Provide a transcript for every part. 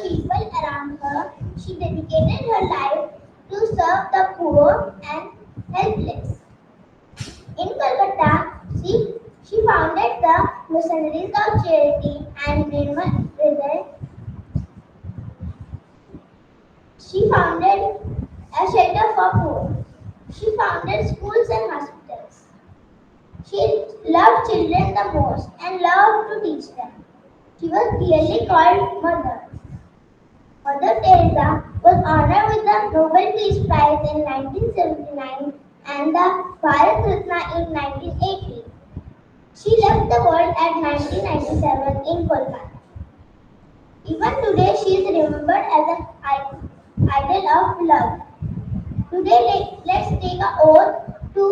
people around her, she dedicated her life to serve the poor and helpless. In Calcutta, she founded the Missionaries of Charity and she founded a shelter for poor. She founded schools and hospitals. She loved children the most and loved to teach them. She was clearly called Mother. Mother Teresa was honored with the Nobel Peace Prize in 1979 and the Bharat Ratna in 1980. She left the world at 1997 in Kolkata. Even today, she is remembered as an idol of love. Today, let's take an oath to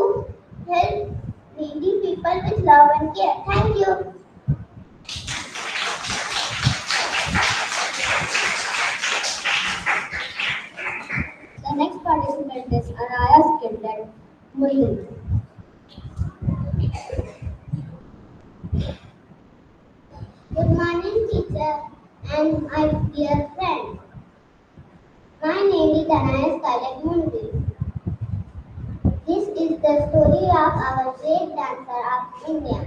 help needy people with love and care. Thank you. The next participant is Anaya Skindler Mulin. Good morning, teacher, and my dear friend. My name is Anaya Scarlett Mulin. This is the story of our great dancer of India,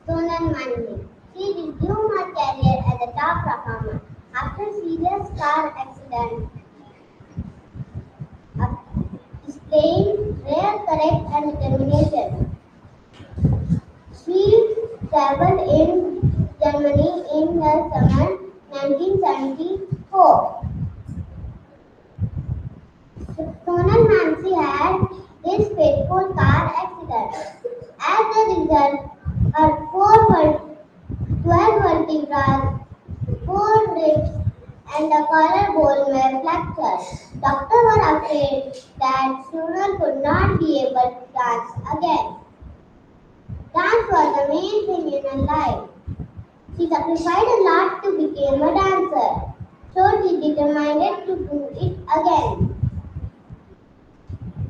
Sonal Manvi. She resumed her career as a top performer after a serious car accident, displaying rare courage and determination. She traveled in Germany in the summer 1974. Sonal Mansi had this fateful car accident. As a result, her 12 vertebrae, 4 ribs, and the collarbone were fractured. Doctors were afraid that Sonal could not be able to dance again. Dance was the main thing in her life. She sacrificed a lot to become a dancer, so she determined to do it again.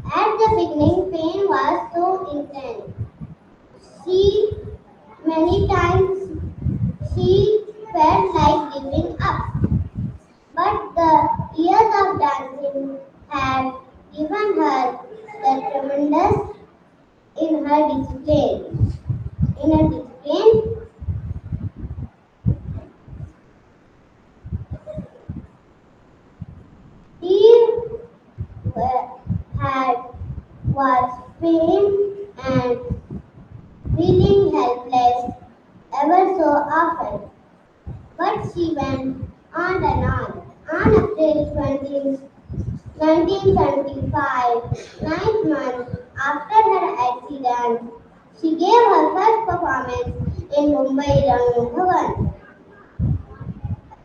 At the beginning, pain was so intense. She many times she felt like giving up. But the years of dancing had given her the tremendous in her discipline. In her discipline, she had was pain and feeling helpless ever so often. But she went on and on. On April 20, 1975, 9 months after her accident, she gave her first performance in Mumbai Rango Bhavan.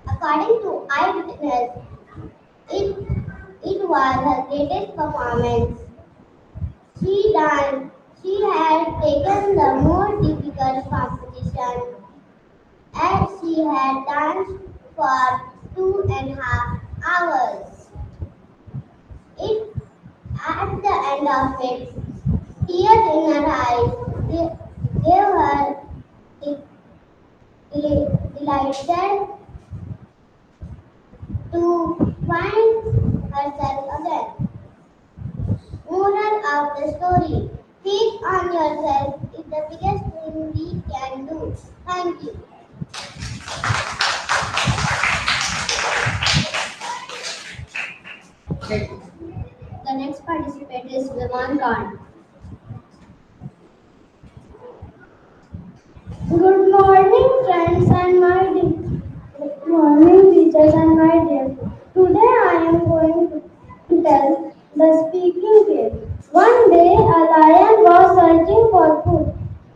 According to eyewitness, it, it was her greatest performance. She danced. She had taken the more difficult competition as she had danced for 2.5 hours. It, at the end of it, tears in her eyes gave her delighted to find herself again. Moral of the story: faith on yourself is the biggest thing we can do. Thank you. The next participant is Viman Khan. Good morning, friends and my good morning, teachers and my dear. Today I am going to tell the speaking cave. One day a lion was searching for food.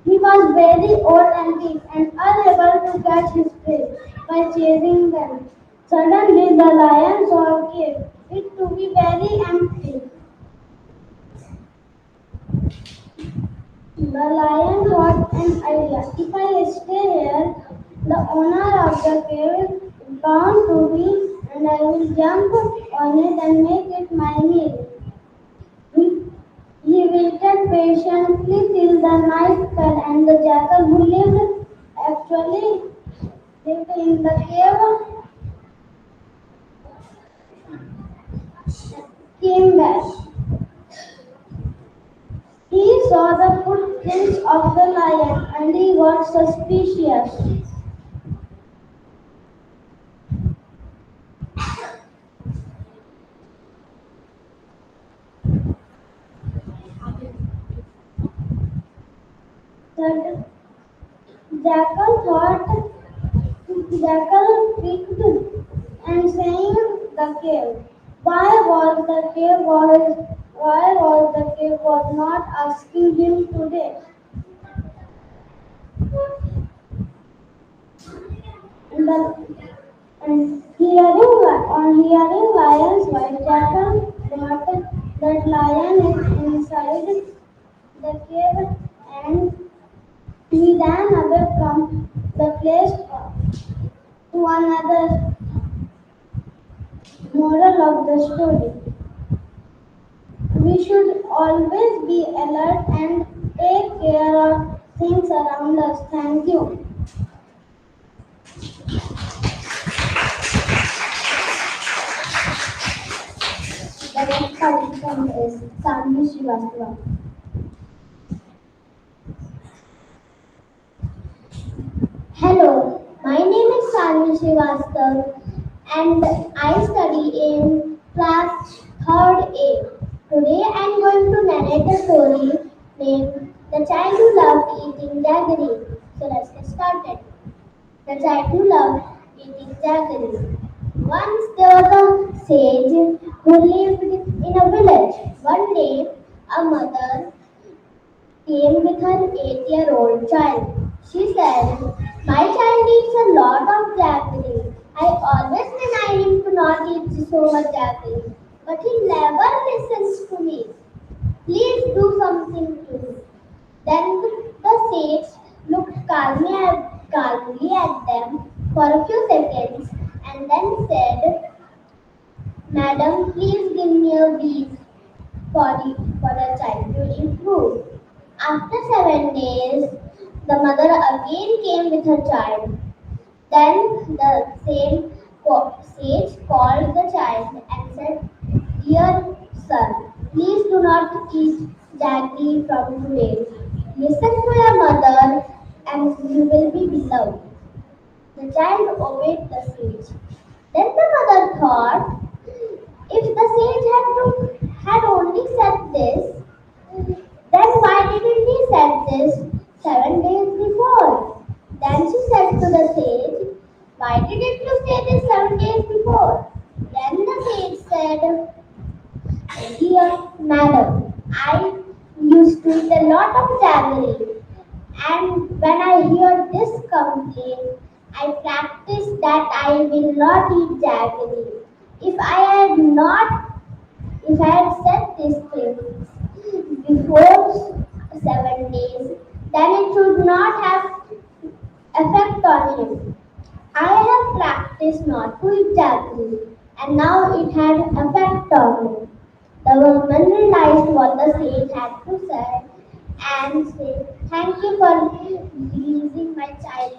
He was very old and weak and unable to catch his prey by chasing them. Suddenly the lion saw a cave. It to be very empty. The lion got an idea. If I stay here, the owner of the cave is bound to me and I will jump on it and make it my meal. He waited patiently till the night fell and the jackal who lived in the cave was suspicious. The jackal peeked and saying the cave. Why was the cave was not asking him today? And, the, on hearing lion's voice, jackal thought that lion is inside the cave and he ran away from the place to another. Moral of the story: we should always be alert and take care of things around us. Thank you. The next participant is Sanju Srivastava. Hello, my name is Sanju Srivastava and I study in class 3rd A. Today I am going to narrate a story named The Child Who Loved Eating Jaggery. So let's get started. The Child Who Loved Eating Jaggery. Once there was a sage who lived in a village. One day, a mother came with her 8-year-old child. She said, "My child eats a lot of jaggery. I always remind him to not eat so much jaggery, but he never listens to me. Please do something to him." Then the sage looked calmly at them for a few seconds and then said, "Madam, please give me a week for the child to improve." After 7 days, the mother again came with her child. Then the sage called the child and said, "Dear son, please do not eat jaggery from today. Listen to your mother and you will be beloved." The child obeyed the sage. Then the mother thought, if the sage had only said this, then why didn't he said this 7 days before? Then she said to the sage, "Why didn't you say this 7 days before?" Then the sage said, "Dear madam, I used to eat a lot of jaggery, and when I hear this complaint, I practice that I will not eat jaggery. If I had not, if I had said these things before 7 days, then it should not have effect on him. I have practiced not to eat jaggery, and now it had effect on me." The woman realized what the sage had to say and said, "Thank you for releasing my child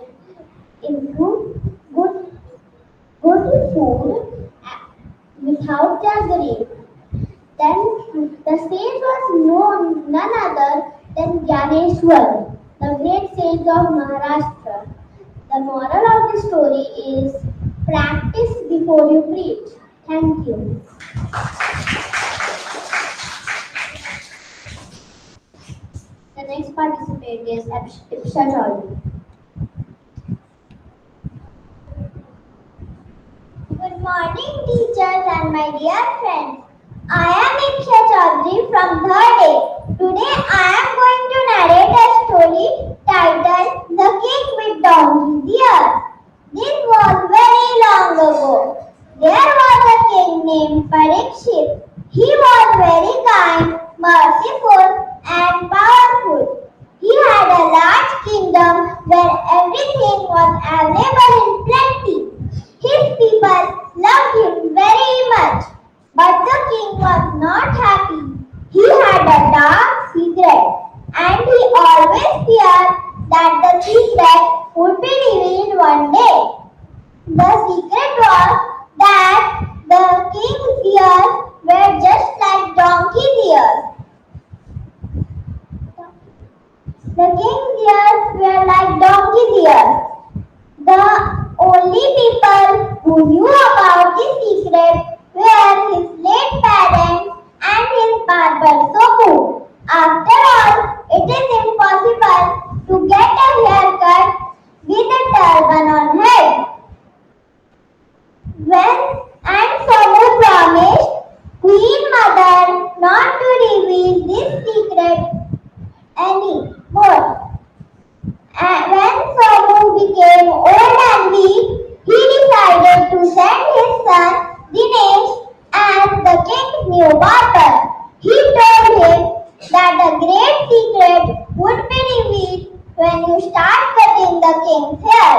into good food without jaggery." Then the sage was none other than Gyaneshwar, the great sage of Maharashtra. The moral of the story is practice before you preach. Thank you. The next participant is Ipsha Chaudhary. Good morning, teachers and my dear friends. I am Ipsha Chaudhary from 3rd A. Today I am going to narrate a story titled The King with Donkey Deer. This was very long ago. There was a king named Parikshit. He was very kind, merciful, and powerful. He had a large kingdom where everything was available in plenty. His people loved him very much, but the king was not happy. He had a dark secret, and he always feared that the secret would be revealed one day. The secret was that the king's ears were just like donkey's ears. The king's ears were like donkey's ears. The only people who knew about this secret were his late parents and his barber Sopu. After all, it is impossible to get a haircut with a turban on head. When and Sopu promised Queen Mother not to reveal this secret anymore. And when Somu became old and weak, he decided to send his son Dinesh as the king's new barber. He told him that the great secret would be revealed when you start cutting the king's hair.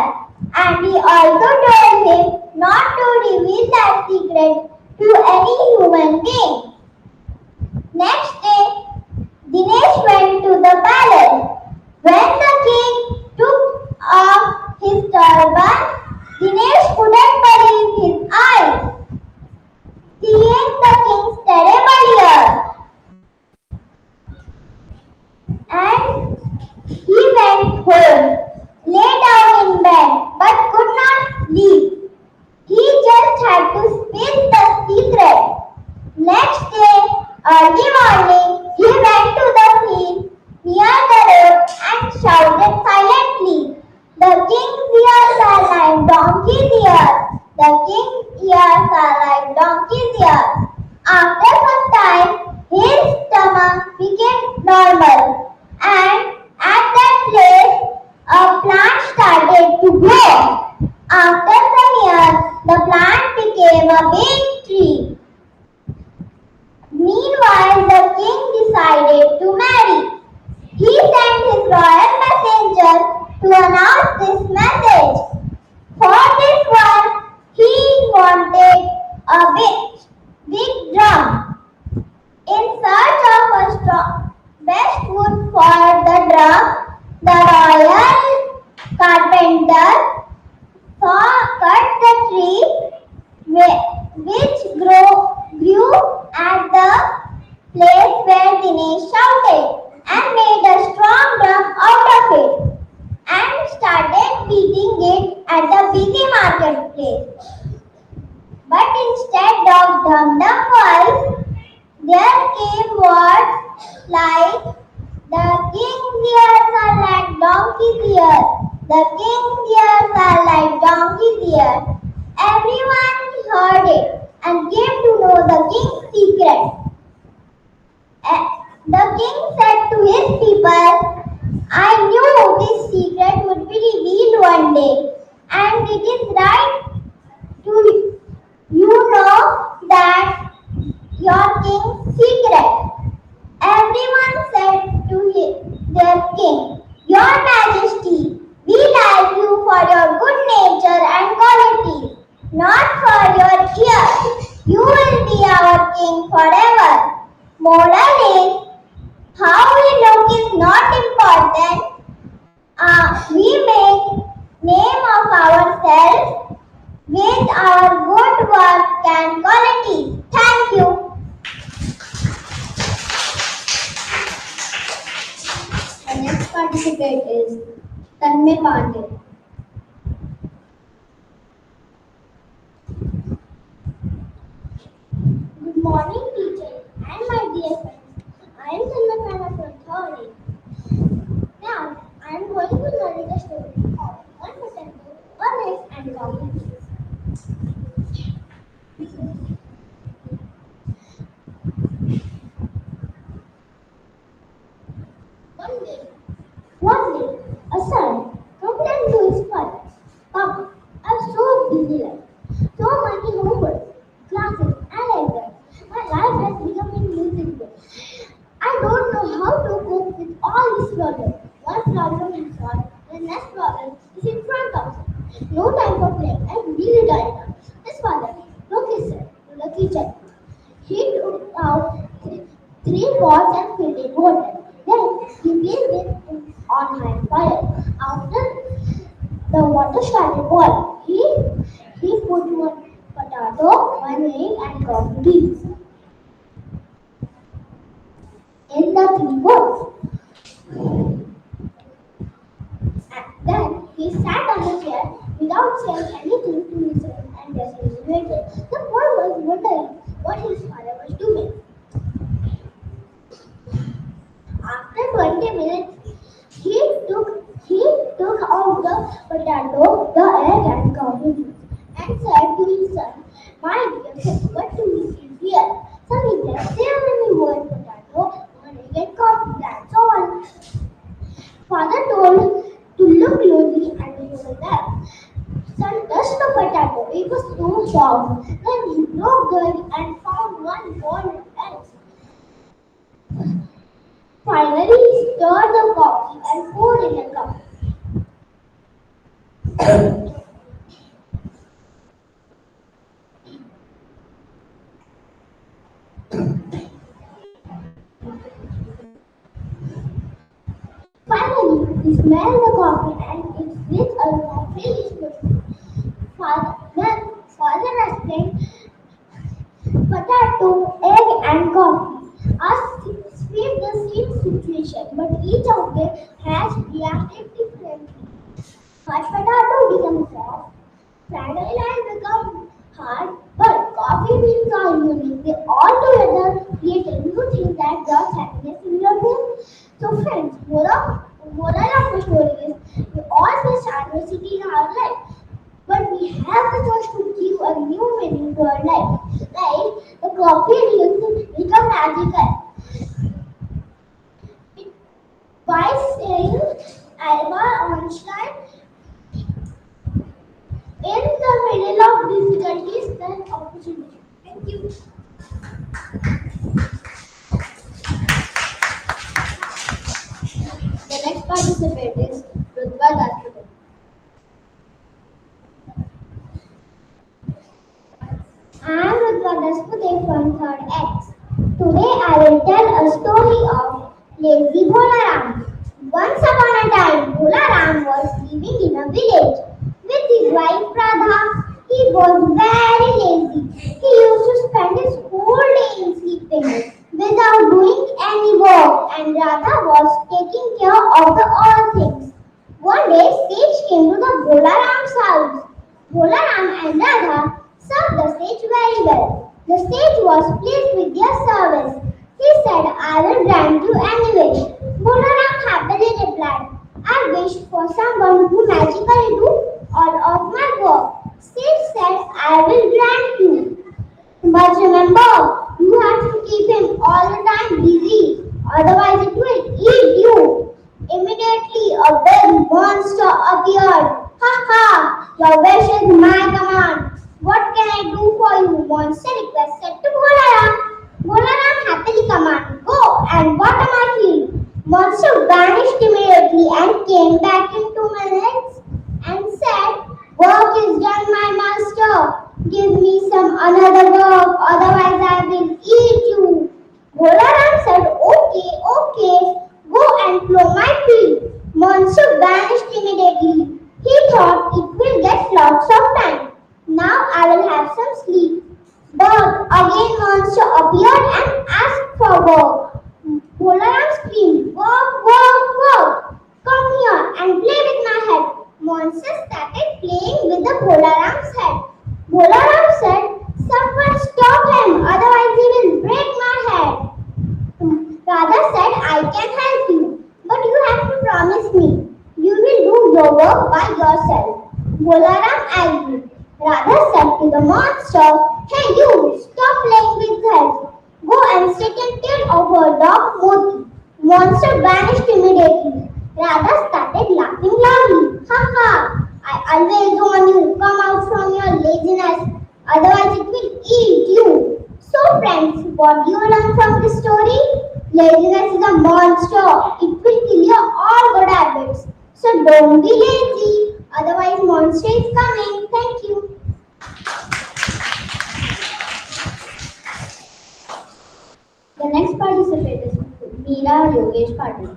And he also told him not to reveal that secret to any human being. Next day, Dinesh went to the palace. When the king took off his turban, Dinesh couldn't believe his eyes. Seeing the king's terrible ears, and he went home, lay down in bed, but could not sleep. He just had to spill the secret. Next day, early morning, he went to the field near the road and shouted silently, "The king's ears are like donkey's ears. The king's ears are like donkey's ears." After some time, his stomach became normal, and at that place, a plant started to grow. After some years, the plant became a big tree. Meanwhile, the king decided to marry. He sent his royal messenger to announce this message. For this one, he wanted a big drum. In search of a strong, best wood for the drum, the royal carpenter cut the tree which grew at the place where Dinesh shouted and made a strong drum out of it and started beating it at the busy marketplace. But instead of dum dum voice, there came words like, "The king's ears are like donkey's ears. The king's ears are like donkey's ears." Everyone heard it and came to know the king's secret. The king said to his people, "I knew this secret would be revealed one day, and it is right to you know that your king's secret." Everyone said to their king, "Your Majesty, we like you for your good nature and qualities, not for your ears. You will be our king forever." Moral is, how we look is not important. We make name of ourselves with our good work and qualities. Thank you. The next participant is Tanmay Pandey. Good morning, teacher, and my dear friends. I am Tanmay Pandey from Thorny. Now, I am going to narrate the story of one potato, one egg, and donkey. One day, a son complained to his father, "Papa, I'm so busy life, so many homework, classes, and exams. My life has become a music book. I don't know how to cope with all these problems. One problem is solved, the next problem is in front of us. No time for playing. I'm really tired now." His father took his son to the kitchen. He took out three pots and filled it water. Then he placed it on high fire. After the water started boiling, he put one potato, one egg, and ground beans in the three pots. He sat on the chair without saying anything to his son and just waited. The boy was wondering what his father was doing. After 20 minutes, he took out the potato, the egg, and coffee and said to his son, "My dear son, what do you see here?" Son, he said, "There will be one potato, one egg, and coffee. That's all." Father told to look closely and realized that son touched the potato. It was so soft. Then he broke the egg and found one golden egg. Finally, he stirred the coffee and poured in a cup. Finally, he smelled the coffee and its rich aroma filled his nostrils. Father explained potato, egg, and coffee are sweet the same situation, but each of them has reacted differently. Hot potato becomes soft, fragile and become hard, but coffee beans are unique. They all together create a new thing that brings happiness in your life. So friends, moral of the story is we all face adversity in our life, but we have the choice to give a new meaning to our life. Like the coffee leaves become magical. By saying Alba Einstein in the middle of difficulties, then opportunity. Thank you. The next participant is Rudva Dasgupta. I am Rudva Dasgupta from 3rd X. Today I will tell a story of lazy Bolaram. Once upon a time, Bolaram was living in a village with his wife Radha. He was very lazy. He used to spend his whole day in sleeping without doing any work, and Radha was taking care of the all things. One day, sage came to the Bolaram's house. Bolaram and Radha served the sage very well. The sage was pleased with their service. He said, "I will grant you any wish." Bolaram happily replied, "I wish for someone who magically do all of my work." Sage said, "I will grant you. But remember, you have to keep him all the time busy, otherwise it will eat you." Immediately a big monster appeared. "Ha ha! Your wish is my command. What can I do for you?" Monster requested to Bolaram. Bolaram happily commanded, "Go and water my field." Monster vanished immediately and came back in 2 minutes and said, "Work is done, my master. Give me some another work, otherwise I will eat you." Bolaram said, "Okay, okay, go and plow my field." Monster vanished immediately. He thought it will get lots of time. Now I will have some sleep. But again monster appeared and asked for work. Bolaram screamed, "Work, work, work! Come here and play with my head." Monster started playing with the Bolaram's head. Bolaram said, "Someone stop him, otherwise he will break my head." Radha said, "I can help you, but you have to promise me you will do your work by yourself." Bolaram agreed. Radha said to the monster, "Hey you, stop playing with heads. Go and sit and tail of her dog Moti." Monster vanished immediately. Radha started laughing loudly. "Ha ha! I always warn you, come out from your laziness, otherwise it will eat you." So friends, what do you learn from this story? Laziness is a monster. It will kill your all good habits. So don't be lazy, otherwise monster is coming. Thank you. The next participant is Meera Yogesh Patil.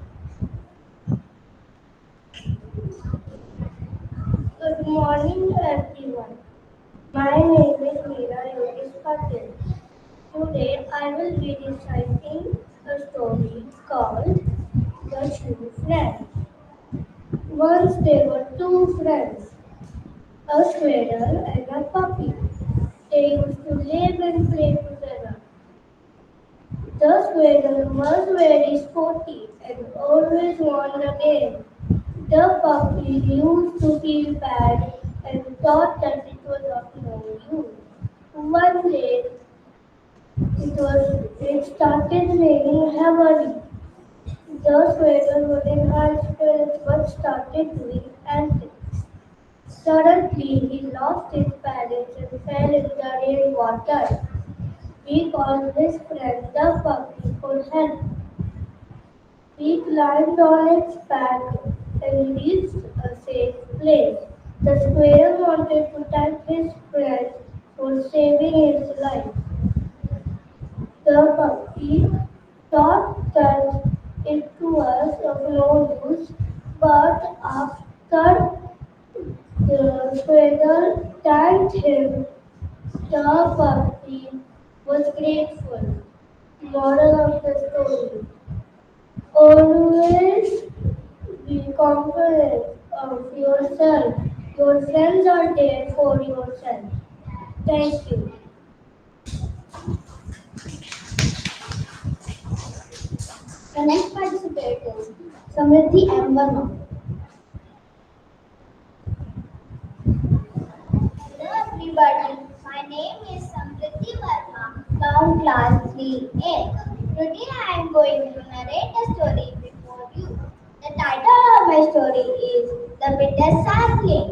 Good morning to everyone. My name is Meera Yogesh Patil. Today I will be reciting a story called The Shoe Friend. Once there were two friends, a squirrel and a puppy. They used to live and play together. The squirrel was very sporty and always won the game. The puppy used to feel bad and thought that it was of no use. One day it started raining heavily. The squirrel was in high spirits but started doing antics. Suddenly he lost his balance and fell in the rainwater. He called his friend the puppy for help. He climbed on its back and reached a safe place. The squirrel wanted to thank his friend for saving his life. The puppy thought that it was of no use, but after the squirrel thanked him, the puppy was grateful. Moral of the story: always be confident of yourself. Your friends are there for yourself. Thank you. The next participant is Samriddhi M. Verma. Hello everybody, my name is Samriddhi Verma from class 3A. Today I am going to narrate a story before you. The title of my story is The Bitter Sapling.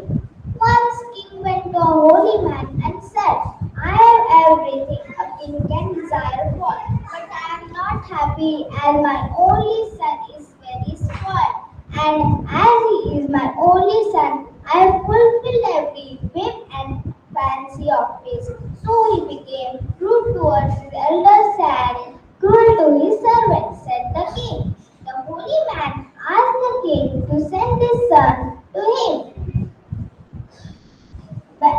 Once king went to a holy man and said, I have everything a king can desire for, but I am not happy as my only son is very spoiled. And as he is my only son, I have fulfilled every whim and fancy of his. So he became rude towards his elders and cruel to his servants, said the king. The holy man asked the king to send his son to him. But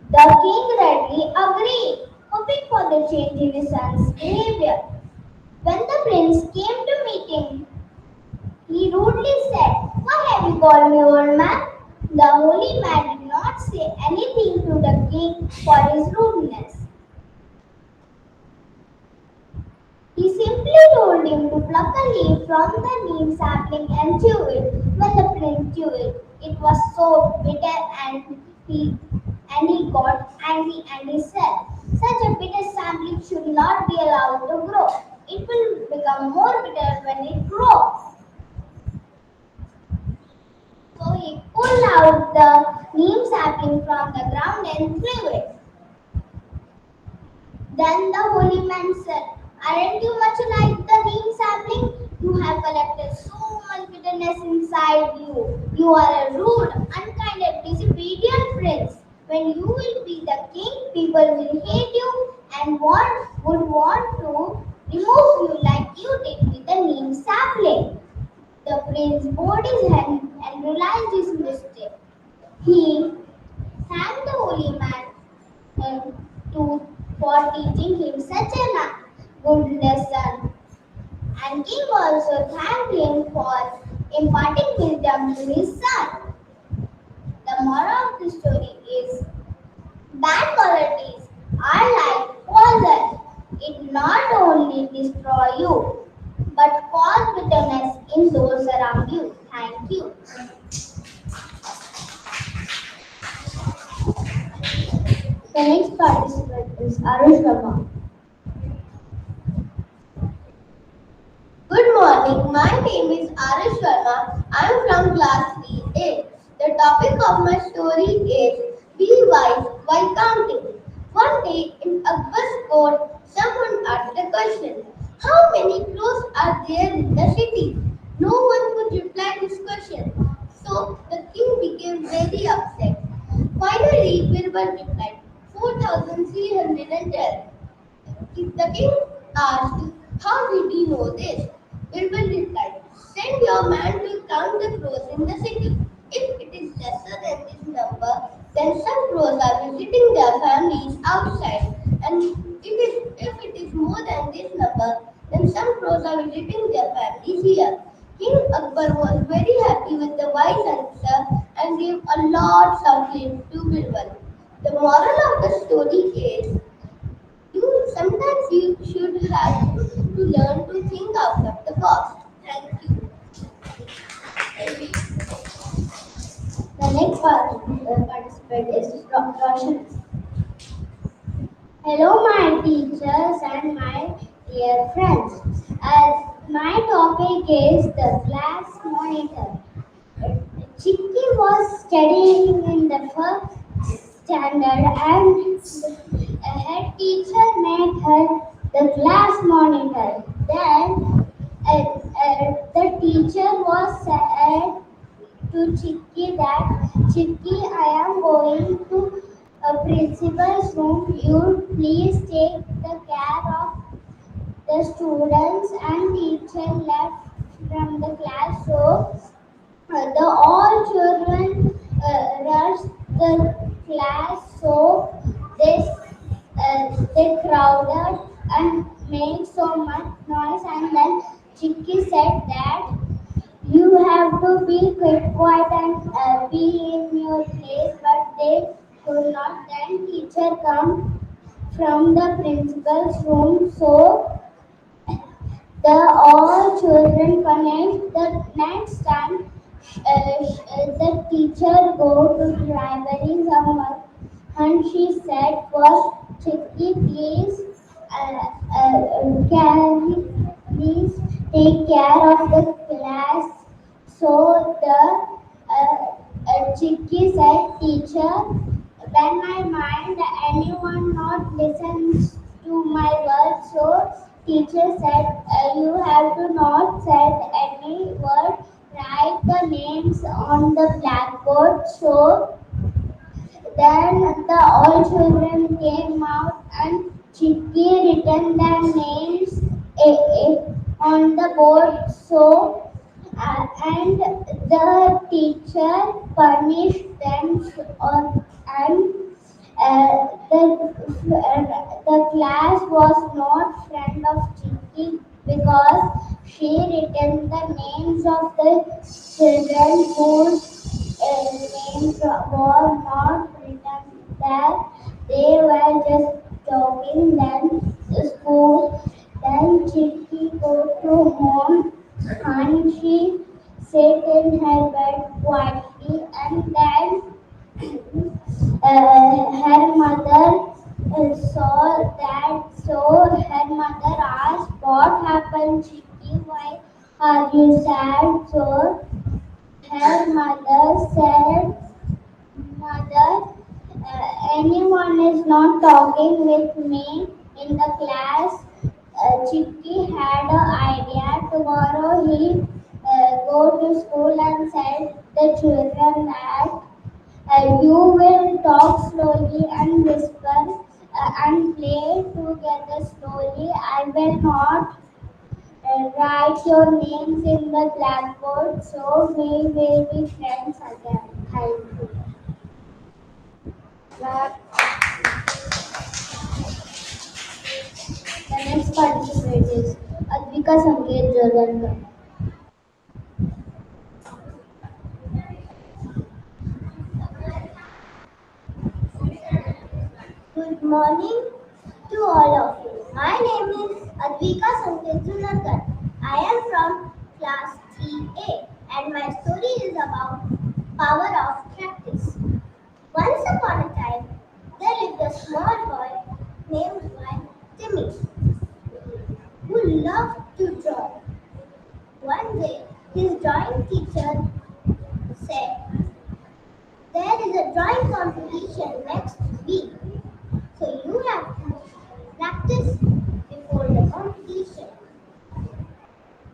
the king readily agreed, hoping for the change in his son's behavior. When the prince came to meet him, he rudely said, why have you called me old man? The holy man did not say anything to the king for his rudeness. He simply told him to pluck a leaf from the neem sapling and chew it. When the prince chewed it, it was so bitter and he got angry and he said, such a bitter sapling should not be allowed to grow. It will become more bitter when it grows. So he pulled out the neem sapling from the ground and threw it. Then the holy man said, aren't you much like the neem sapling? You have collected so much bitterness inside you. You are a rude, unkind, and disobedient prince. When you will be the king, people will hate you and would want to remove you like you did with the neem sapling. The prince bowed his head and realized his mistake. He thanked the holy man to, for teaching him such a good lesson. And king also thanked him for imparting wisdom to his son. The moral of the story is bad qualities are like poison. It not only destroy you, but cause bitterness in those around you. Thank you. The next participant is Arush Sharma. Good morning. My name is Arish Sharma. I am from class 3A. The topic of my story is Be Wise While Counting. One day in Akbar's court, someone asked a question. How many crores are there in the city? No one could reply this question. So the king became very upset. Finally, Birbal replied, 4,312. The king asked, how did you know this? Birbal replied, send your man to count the crows in the city. If it is lesser than this number, then some crows are visiting their families outside. And if it is more than this number, then some crows are visiting their families here. King Akbar was very happy with the wise answer and gave a lot of leave to Birbal. The moral of the story is you should have to learn to think out of the box. Thank you. The next participant is Roshan. Hello, my teachers and my dear friends. As my topic is the class monitor. Chicky was studying in the first standard and a head teacher made her the class monitor. Then the teacher was said to Chicky that Chicky, I am going to a principal's room. You please take the care of the students and teacher left from the class. So the all children rushed the class. So they crowded and made so much noise. And then Chicky said that you have to be quiet and be in your place, but they could not. Then teacher come from the principal's room, so the all children punished. The next time, the teacher go to library somewhere, and she said, "For Chicky, please, please take care of the class." So the Chicky said, "Teacher, when I mind anyone not listens to my words, so teacher said you have to not said any word. Write the names on the blackboard." So then the all children came out and Chicky written their names on the board. So and the teacher punished them and the class was not friend of Chicky because she written the names of the children whose names were not written there. They were just talking. Then school. Then Chicky go to home and she sat in her bed quietly. And then her mother saw that. So her mother asked, "What happened, Chicky? Why are you sad?" So her mother said, "Mother, anyone is not talking with me in the class." Chicky had an idea. Tomorrow he go to school and said the children that you will talk slowly and whisper and play together slowly. I will not write your names in the blackboard, so we will be friends again. Thank you. The next participant is Advika Sanket Jordankar. Good morning to all of you. My name is Advika Sanketunakar. I am from class 3A and my story is about power of practice. Once upon a time, there lived a small boy named Timmy who loved to draw. One day, his drawing teacher said, "There is a drawing competition next week. So you have to practice before the competition."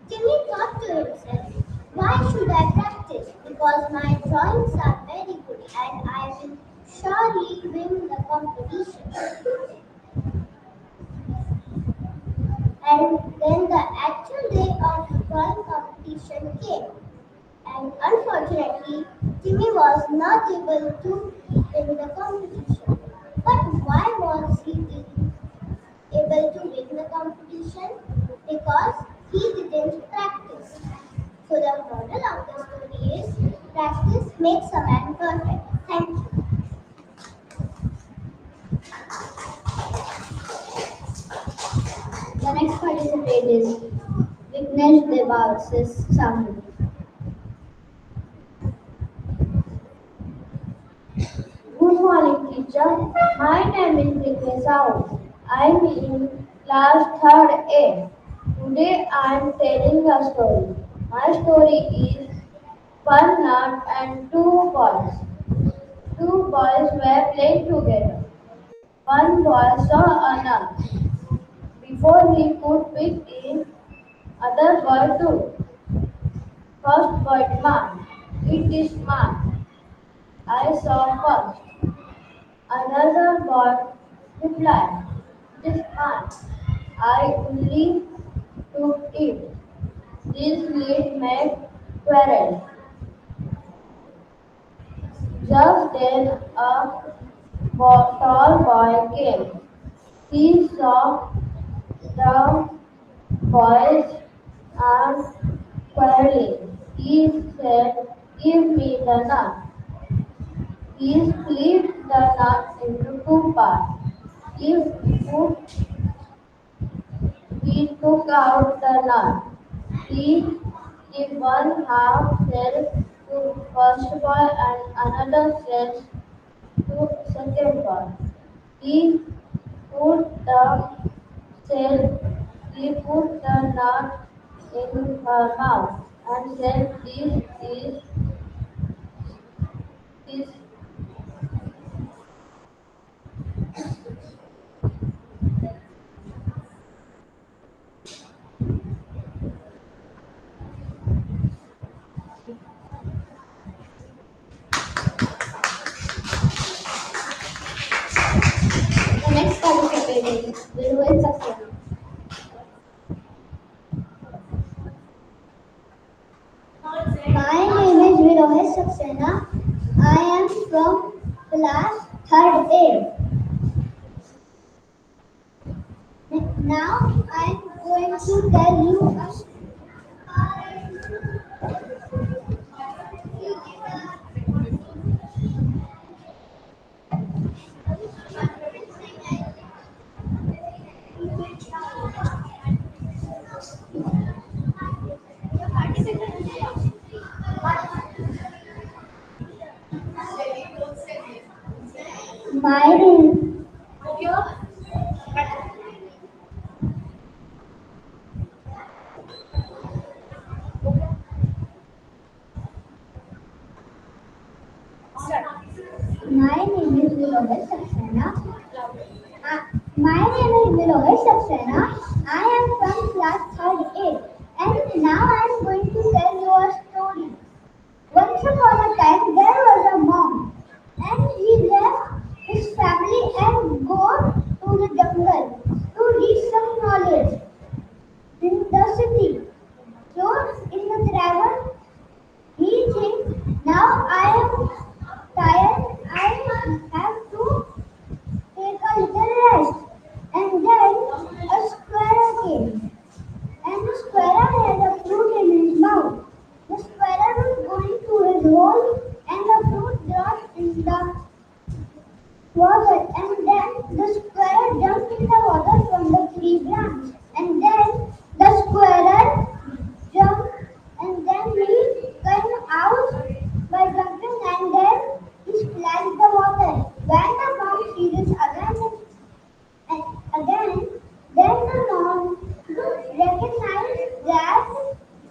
Timmy thought to himself, "Why should I practice? Because my drawings are very good and I will surely win the competition." And then the actual day of the drawing competition came. And unfortunately, Timmy was not able to win the competition. But why was he able to win the competition? Because he didn't practice. So the moral of the story is practice makes a man perfect. Thank you. The next participant is Vignesh Devasis Sahu. Good morning, teacher. My name is Vignesh Sahu. I'm in class 3rd A. Today I'm telling a story. My story is One nut and two boys. Two boys were playing together. One boy saw a nut. Before he could pick it, other boy took. First boy demanded, "It is mine. I saw first." Another boy replied, "It is mine. I only took it." This lead made quarrel. Just then a tall boy came. He saw the boys are quarreling. He said, "Give me the nut." He split the nut into two parts. He took out the nut. He gave one half shell to first boy and another shell to second boy. He put the shell, he put the nut in her mouth and said, "This The next participant is Viruel Saxena. My name is Virohit Saxena. I am from class 3rd A. Now I am going to tell you a My name, my name is Virohit Saxena. I am from class 3rd A. And now I am going to tell you a story. Once upon a time, there was a monk, and he left his family and go to the jungle to reach some knowledge in the city. So, in the travel, he thinks, now I am tired, I have to take a little rest. And then a squirrel came, and the squirrel had a fruit in his mouth. The squirrel was going to his hole, and the fruit dropped in the water. And then the squirrel jumped in the water from the tree branch. And then the squirrel jumped, and then he came out by jumping, and then he splashed the water. When the monk sees this and again, then the monk recognized that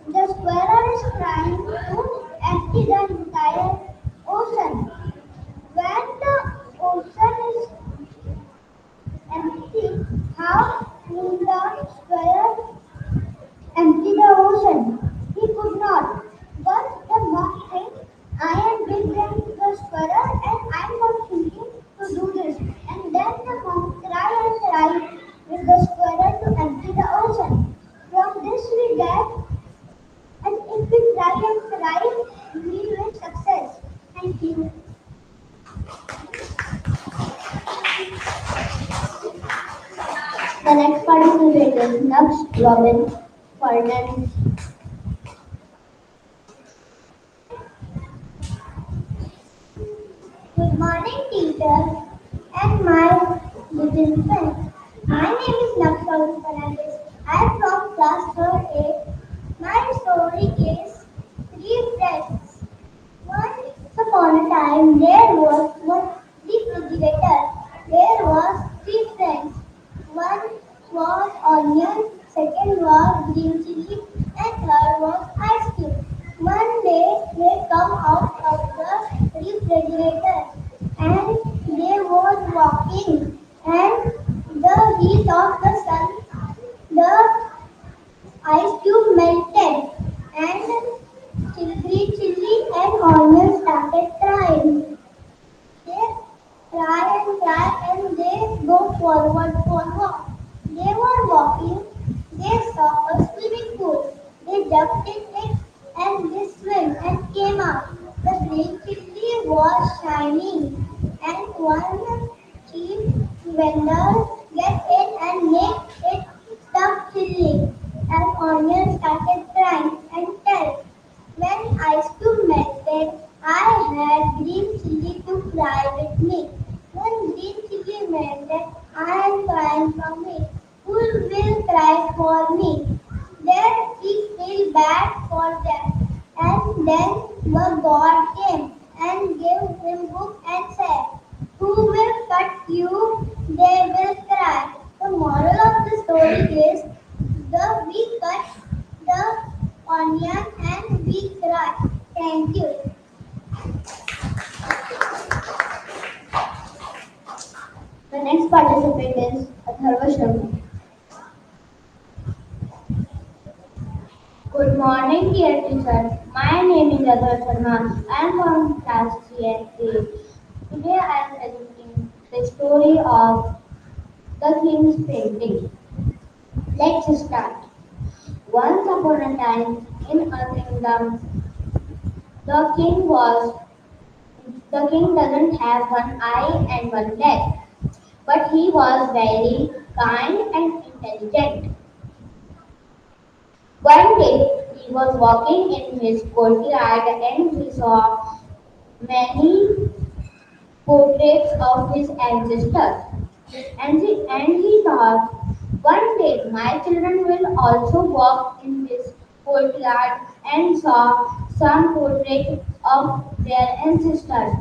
the squirrel is trying to empty the entire ocean. When the ocean is empty, how will the squirrel empty the ocean? He could not. But the monk thinks, I am bigger than the squirrel and I am not thinking to do this. And then the monk tried and tried with the squirrel to empty the ocean. From this we get, and if we try and try, we will success. Thank you. The next participant is Nux Robin Fernandez. Morning, teacher, and my little friend. My name is Lakshmi Fernandez. I am from class 3rd A. My story is Three Friends. Once upon a time, there was one refrigerator. There was three friends. One was onion, second was green chili, and third was ice cream. One day, they come out of the refrigerator and they was walking, and the heat of the sun, the ice cube melted, and green chili and onion started crying. They cry and cry and they go forward. They were walking. They saw a swimming pool. They jumped in it and they swam and came out. The green chili was shining and one cheap vendor get in and make it stop chilling. And onion started crying and tell. When ice cream melted, I had green chili to cry with me. When green chili melted, I am crying from it. Who will cry for me? Then he felt bad for them. And then the God came and gave him book and said, who will cut you? They will cry. The moral of the story is the we cut the onion and we cry. Thank you. The next participant is Atharva Sharma. Good morning, dear teacher. My name is Atharva Sharma. I am from class 3A. Today I am presenting the story of the king's painting. Let's start. Once upon a time, in a kingdom, the king was the king doesn't have one eye and one leg, but he was very kind and intelligent. One day he was walking in his courtyard and he saw many portraits of his ancestors. And he thought, one day my children will also walk in this courtyard and saw some portraits of their ancestors.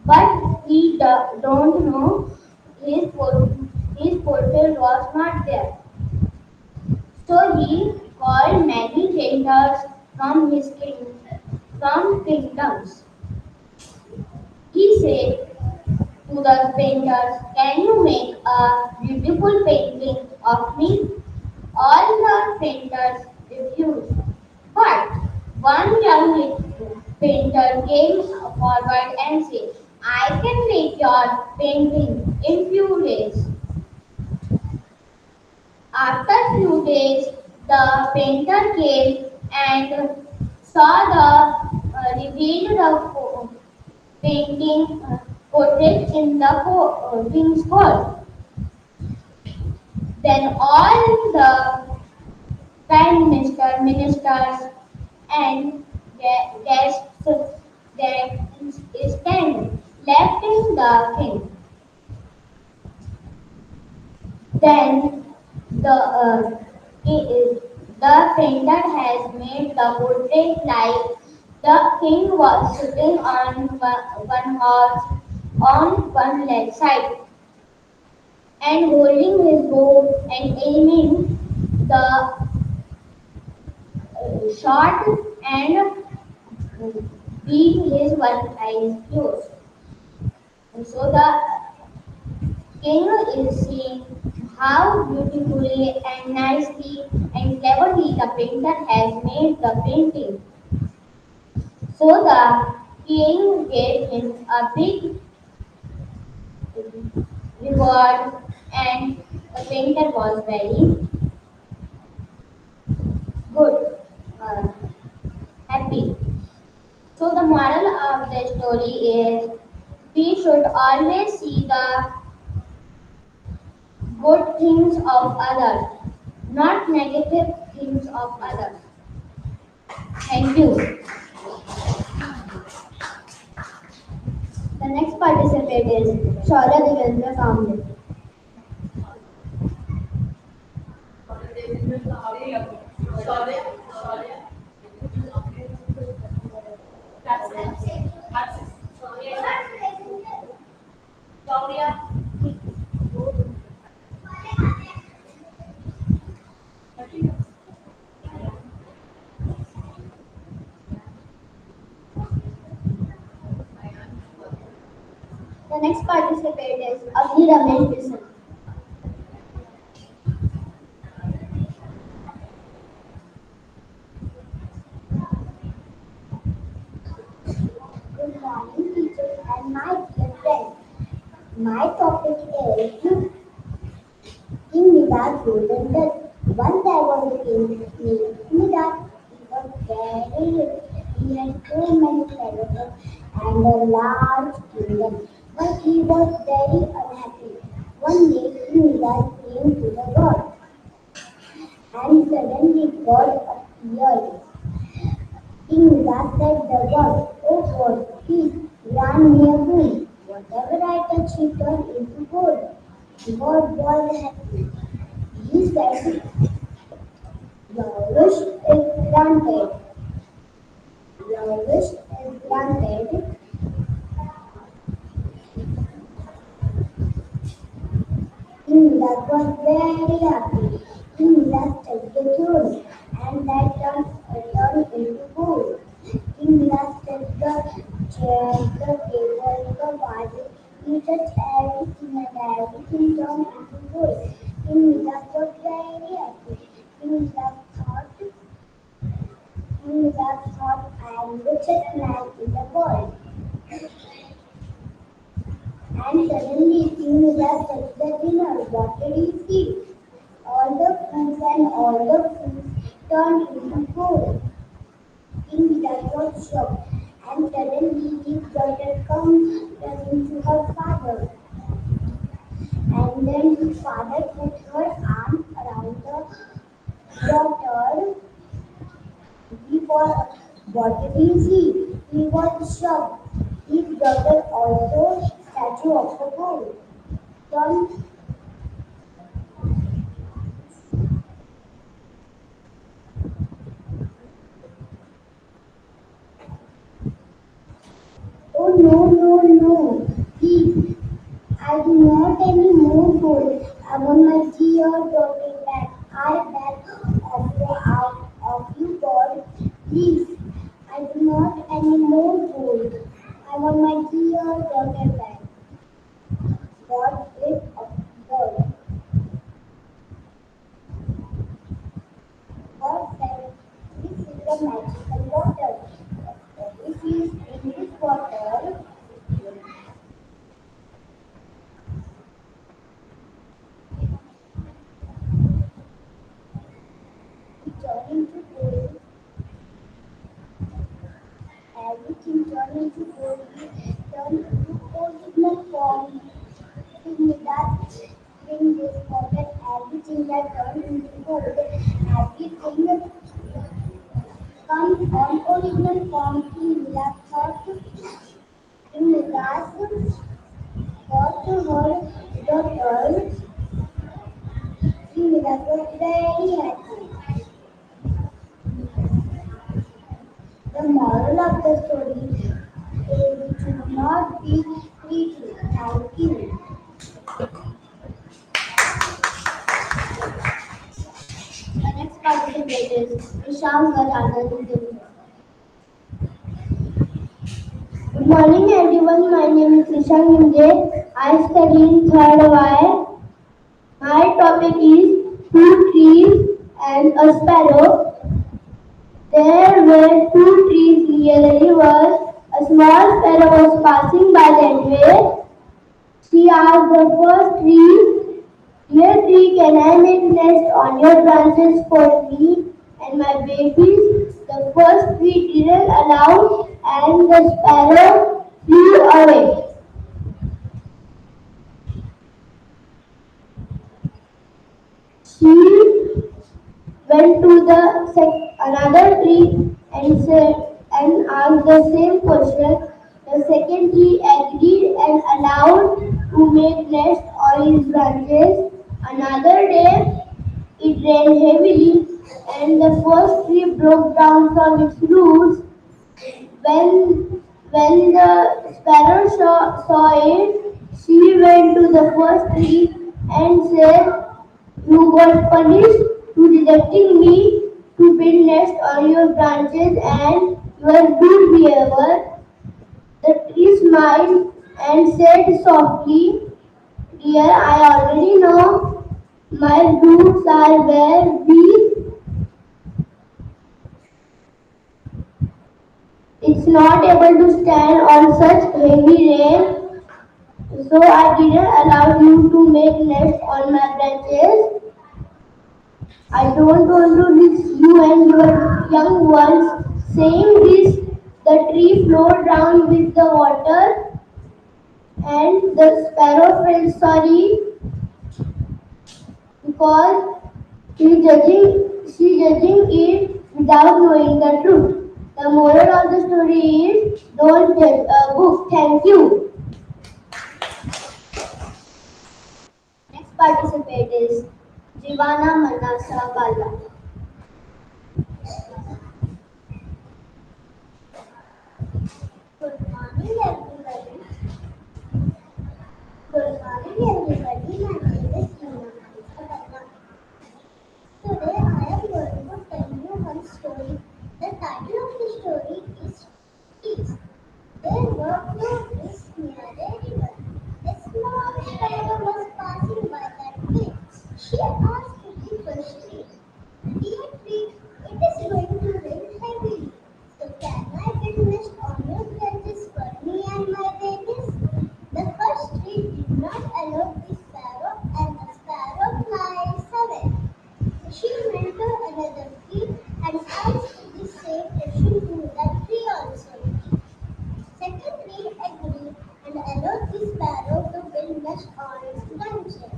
But he don't know his portrait was not there. So he called many painters from kingdoms. He said to the painters, can you make a beautiful painting of me? All the painters refused. But one young painter came forward and said, I can make your painting in few days. After few days, the painter came and saw revealed the painting portrait in the king's court. Then all the prime minister, ministers, and guests that stand left in the king. Then the painter has made the portrait like the king was sitting on one horse on one leg side and holding his bow and aiming the shot and beat his one eye closed. So the king is seeing how beautifully and nicely and cleverly the painter has made the painting. So the king gave him a big reward and the painter was very good, uh, happy. So the moral of the story is we should always see the good things of others, not negative things of others. Thank you. The next participant is Shaurya Devendra Kamble. The next participant is Avni Ramesh Bisan. Good morning, teachers and my dear friends. My topic is King Midas Golden Dust. Once there was a king named Midas. He was very rich. He had so many palaces and a large kingdom. But he was very unhappy. One day, King Midas came to the god, and suddenly God appeared. King Midas said the god, "Oh God, please grant me a boon. Whatever I touch, he turned into gold." God was happy. He said, "Your wish is granted. Your wish is granted." King Midas was very happy. King Midas touched the throne, and that turned into gold. King Midas touched the chair, the table, the vase. He touched everything, and everything turned into gold. King Midas was very happy. King Midas thought, King Midas thought, "I am the richest man in the world." And suddenly King Midas touched the dinner. What did he see? All the foods and all the foods turned into gold. King Midas was shocked, and suddenly his daughter come running to her father. And then his father put her arm around the daughter. He was, what did he see? He was shocked. His daughter also statue of a gold. Turned. Oh no, no, no. Please, I do not any more gold. I want my dear daughter back. I beg of you, God. Please, I do not any more gold. I want my dear daughter back. God is observed. God said, "This is the magical water. If you drink this water, you turn into gold. Everything turned into gold. You turn into original form. Thing that bring this water, everything that turned into gold. Everything comes on original form. King that thought in the glass got to her daughter. King that was very happy. The moral of the story is to not be greedy. Thank you. The next participant is Isham Anand. Good morning everyone, my name is Ishan Ginde. I study in third Y. My topic is two trees and a sparrow. There were two trees near a river. A small sparrow was passing by that way. She asked the first tree, "Dear tree, can I make nest on your branches for me and my babies?" The first tree didn't allow, and the sparrow flew away. She went to the another tree and said and asked the same question. The second tree agreed out to make nest on its branches. Another day, it rained heavily, and the first tree broke down from its roots. When the sparrow saw it, she went to the first tree and said, "You got punished to rejecting me to build nest on your branches and your good behavior." The tree smiled and said softly, "Dear, I already know my roots are very weak. It's not able to stand on such heavy rain, so I didn't allow you to make nest on my branches. I don't want to risk you and your young ones." Saying this, the tree flowed down with the water, and the sparrow felt sorry because she judging it without knowing the truth. The moral of the story is don't judge a book. Thank you. Next participant is Jivana Manasa Bala. Good morning, everybody. Good morning, everybody. My name is Hina. Today, I am going to tell you one story. The title of the story is Peace. There were two trees near a river. A small sparrow was passing by that way. She asked the first tree, "Dear tree, it is going to rain heavily. So can I build nest on your branches for me and my babies?" The first tree did not allow the sparrow, and the sparrow flies away. She went to another tree and asked the same question to that tree also. Second tree agreed and allowed the sparrow to build nest on its branches.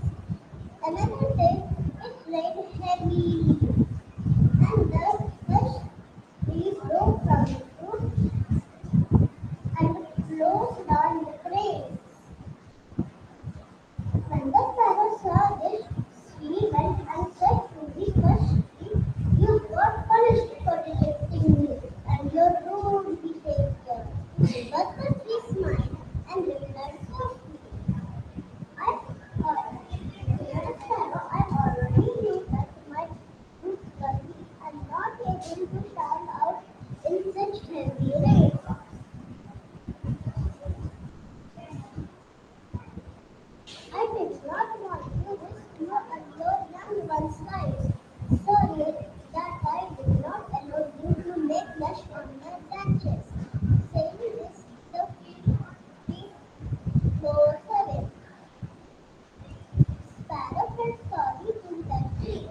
Another day, it rained heavily, and the first tree broke from its roots and flows down the plain. When the sparrow saw this, she went and said to the first tree, "You got punished for rejecting me and your rude behavior." But the tree smiled and replied softly, "I, dear sparrow, I already knew that my roots were weak and not able to stand out in such heavy rain. I did not want to risk you and your young one's lives. Sorry that I did not allow you to make nest on my branches." Saying this, the tree goes away. Sparrow felt sorry to that tree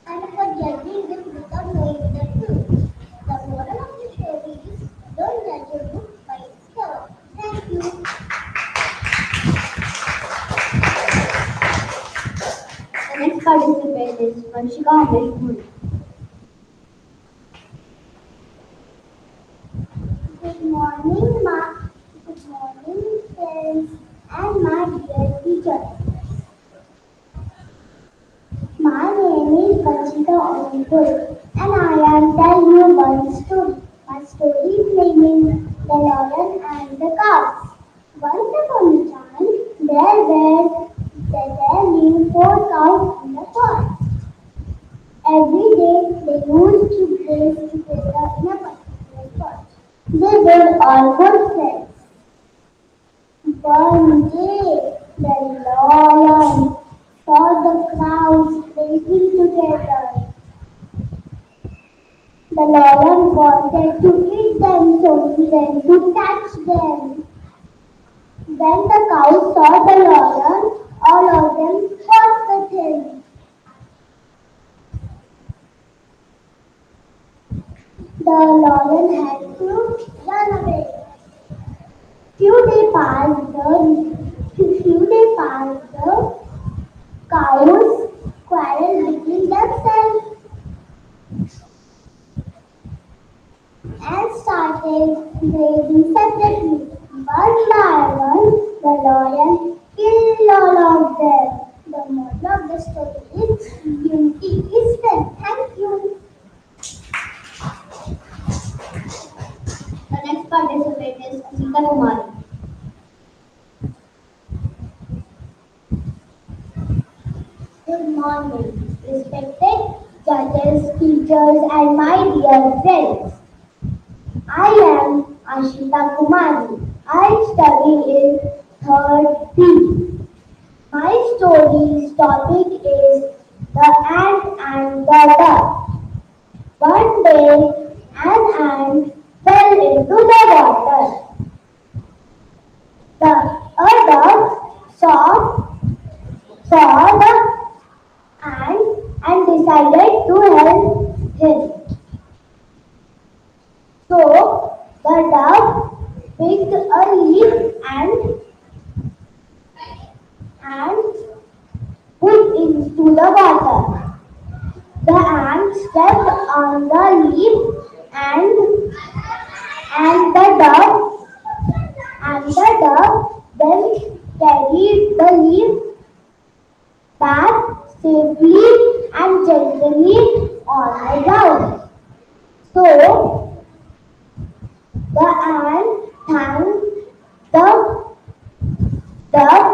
and for judging it without knowing the truth. The moral of the story is don't judge a book by its cover. Thank you. The next participant is Vanshika Amrit. Good morning, Good morning, friends, and my dear teacher. My name is Vanshika Onkur, and I am telling you one story. My story's name is The Lion and the Cows. Once upon a time, there lived four cows in the forest. Every day, they used to graze together in a particular spot. They were all good friends. One day, the lion saw the crows playing together. The lion wanted to eat them, so he went to catch them. When the cows saw the lion, all of them fought with him. The lion had to run away. Few days passed, the cows quarreled between themselves and is ready separately. One by one, the lion killed all of them. The moral of the story is unity is strength. Thank you. The next participant is Sita Kumari. Good morning, respected judges, teachers, and my dear friends. I am Ashita Kumari. I study in third B. My story's topic is the ant and the duck. One day, an ant fell into the water. A duck saw the ant and decided to help him. So the duck picked a leaf and put into the water. The ant stepped on the leaf and the dog then carried the leaf back safely and gently on the ground. So the ant thanked the dog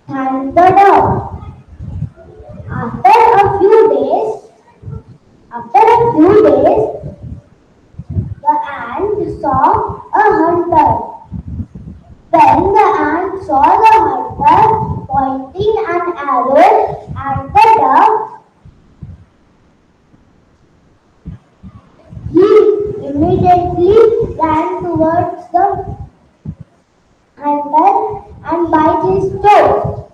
thanked the dog. After a few days, the ant saw a hunter. When the ant saw the hunter pointing an arrow at the dog, he immediately ran towards the hunter and bit his toe.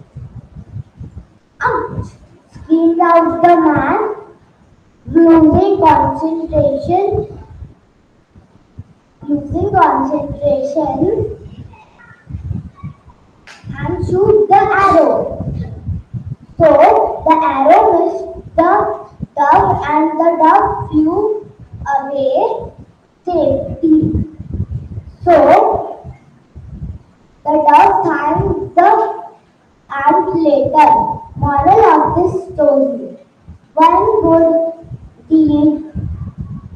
Ouch! Screamed out the man, losing concentration and shoot the arrow. So the arrow missed the dove and the dove flew away safely. So the dove thanked the ant later. Moral of this story: one good deed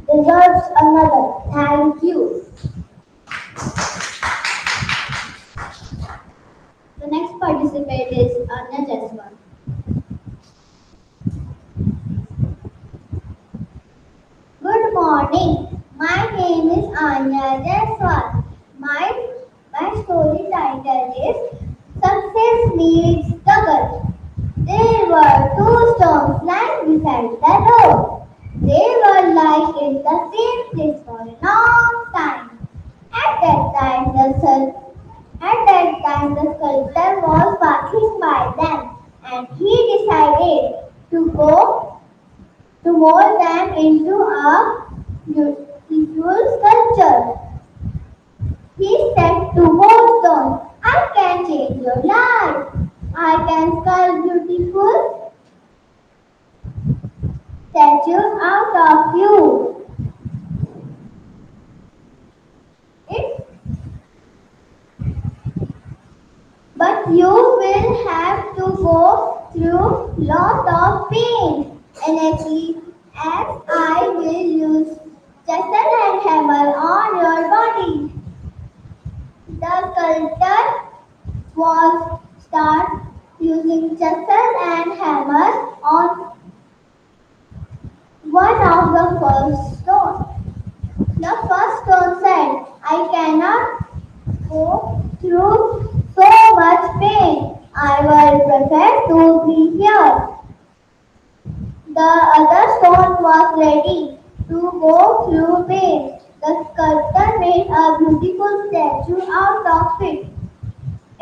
deserves another. Thank you. The next participant is Anya Jaswal. Good morning. My name is Anya Jaswal. My story title is Success Needs Struggle. There were two stones lying beside the road. They were lying in the same place for a long time. At that time, the sculptor was passing by them, and he decided to mold them into a beautiful sculpture. He said to both stones, "I can change your life. I can sculpt beautiful statues out of you. It, but you will have to go through lot of pain. Energy, as I will use chisel and hammer on your body." The sculptor was start using chisel and hammer on one of the first stone. The first stone said, "I cannot go through so much pain. I will prefer to be here." The other stone was ready to go through pain. The sculptor made a beautiful statue out of it.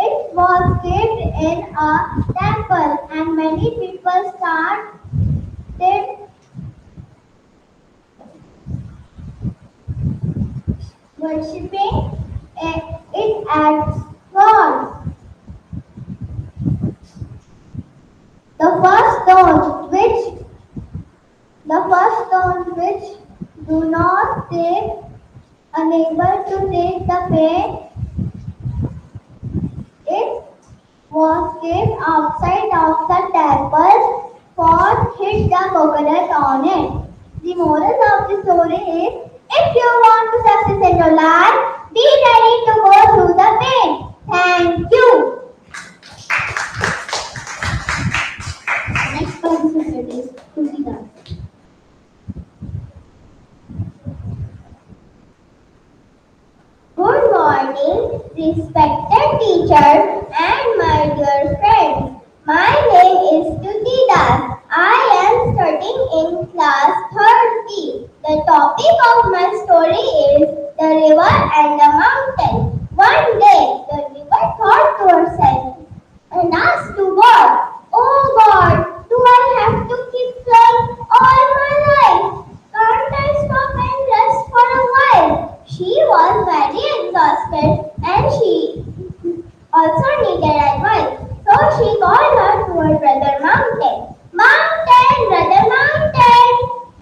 It was kept in a temple, and many people started worshipping it as God. The first stone which Do not take unable to take the pain. It was kept outside of the temple for hit the coconut on it. The moral of the story is if you want to succeed in your life, be ready to go through the pain. Thank you. Next participant is Tusida. Good morning, respected teachers and my dear friends. My name is Tuti Das. I am studying in class 3rd B. The topic of my story is the river and the mountain. One day, the river thought to herself and asked to God, "Oh God, do I have to keep flowing all my life? Can't I stop and rest for a while?" She was very exhausted and she also needed advice. So she called her to her brother Mountain. Mountain, brother Mountain!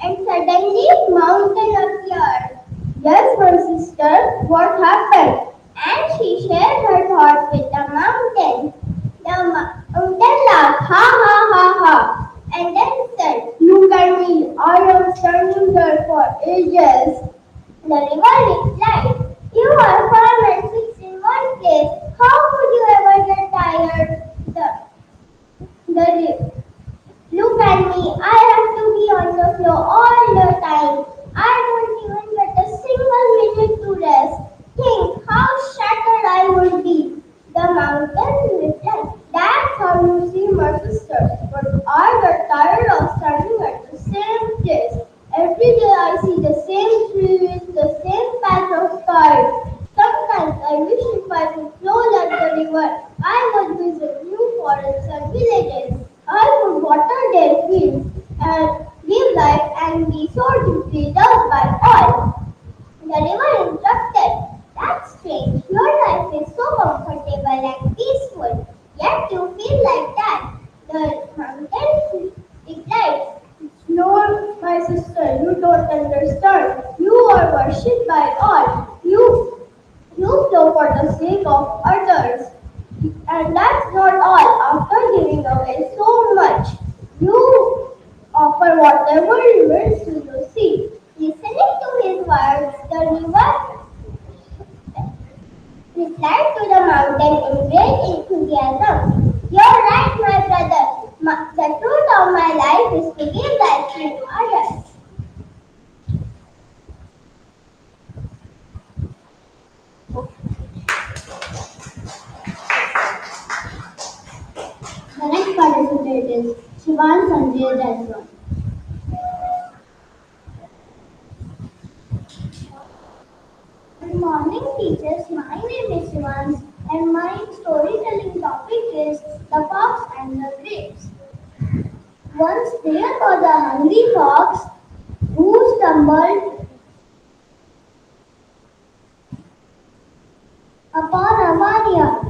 And suddenly mountain appeared. Yes, my sister, what happened? And she shared her thoughts with the mountain. The mountain laughed, ha ha ha ha, and then said, "Look at me, I am standing here for ages." The river replied, "You are firm and fixed in one place. How could you ever get tired?" The Look at me. I have to be on the floor all the time. I don't even get a single minute to rest. Think how shattered I would be. The mountain replied, "That's how you see my sister. But I get tired of standing at the same place. Every day I see the same trees, the same patch of sky. Sometimes I wish if I could flow like the river, I would visit new forests and villages. I would water their fields and live life and be so deeply loved by all." The river interrupted. "That's strange. Your life is so comfortable and peaceful, yet you feel like that." The mountain replied, "No, my sister, you don't understand. You are worshipped by all. You flow for the sake of others. And that's not all. After giving away so much, you offer whatever remains to the sea." Listening to his words, the river replied to the mountain in great enthusiasm, "You're right, my brother. The truth of my life is to give life to others." The next participant is Shivan Sanjay Jaiswal. Good morning, teachers. My name is Shivan, and my storytelling topic is the fox and the grapes. Once there was a hungry fox who stumbled upon a barnyard.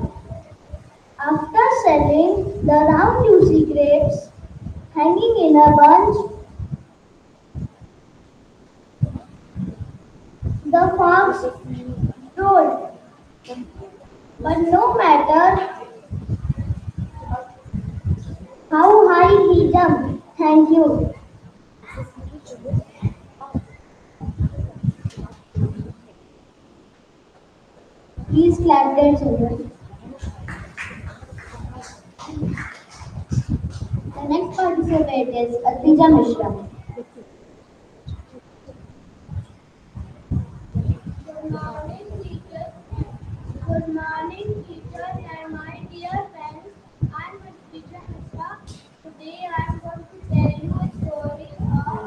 After selling the round juicy grapes hanging in a bunch, the fox rolled. But no matter how high he jumped, thank you. Please clap their children. The next participant is Advija Mishra. Good morning, teacher. Good morning, teacher and my dear friends. I'm Advija Mishra. Today I'm going to tell you a story of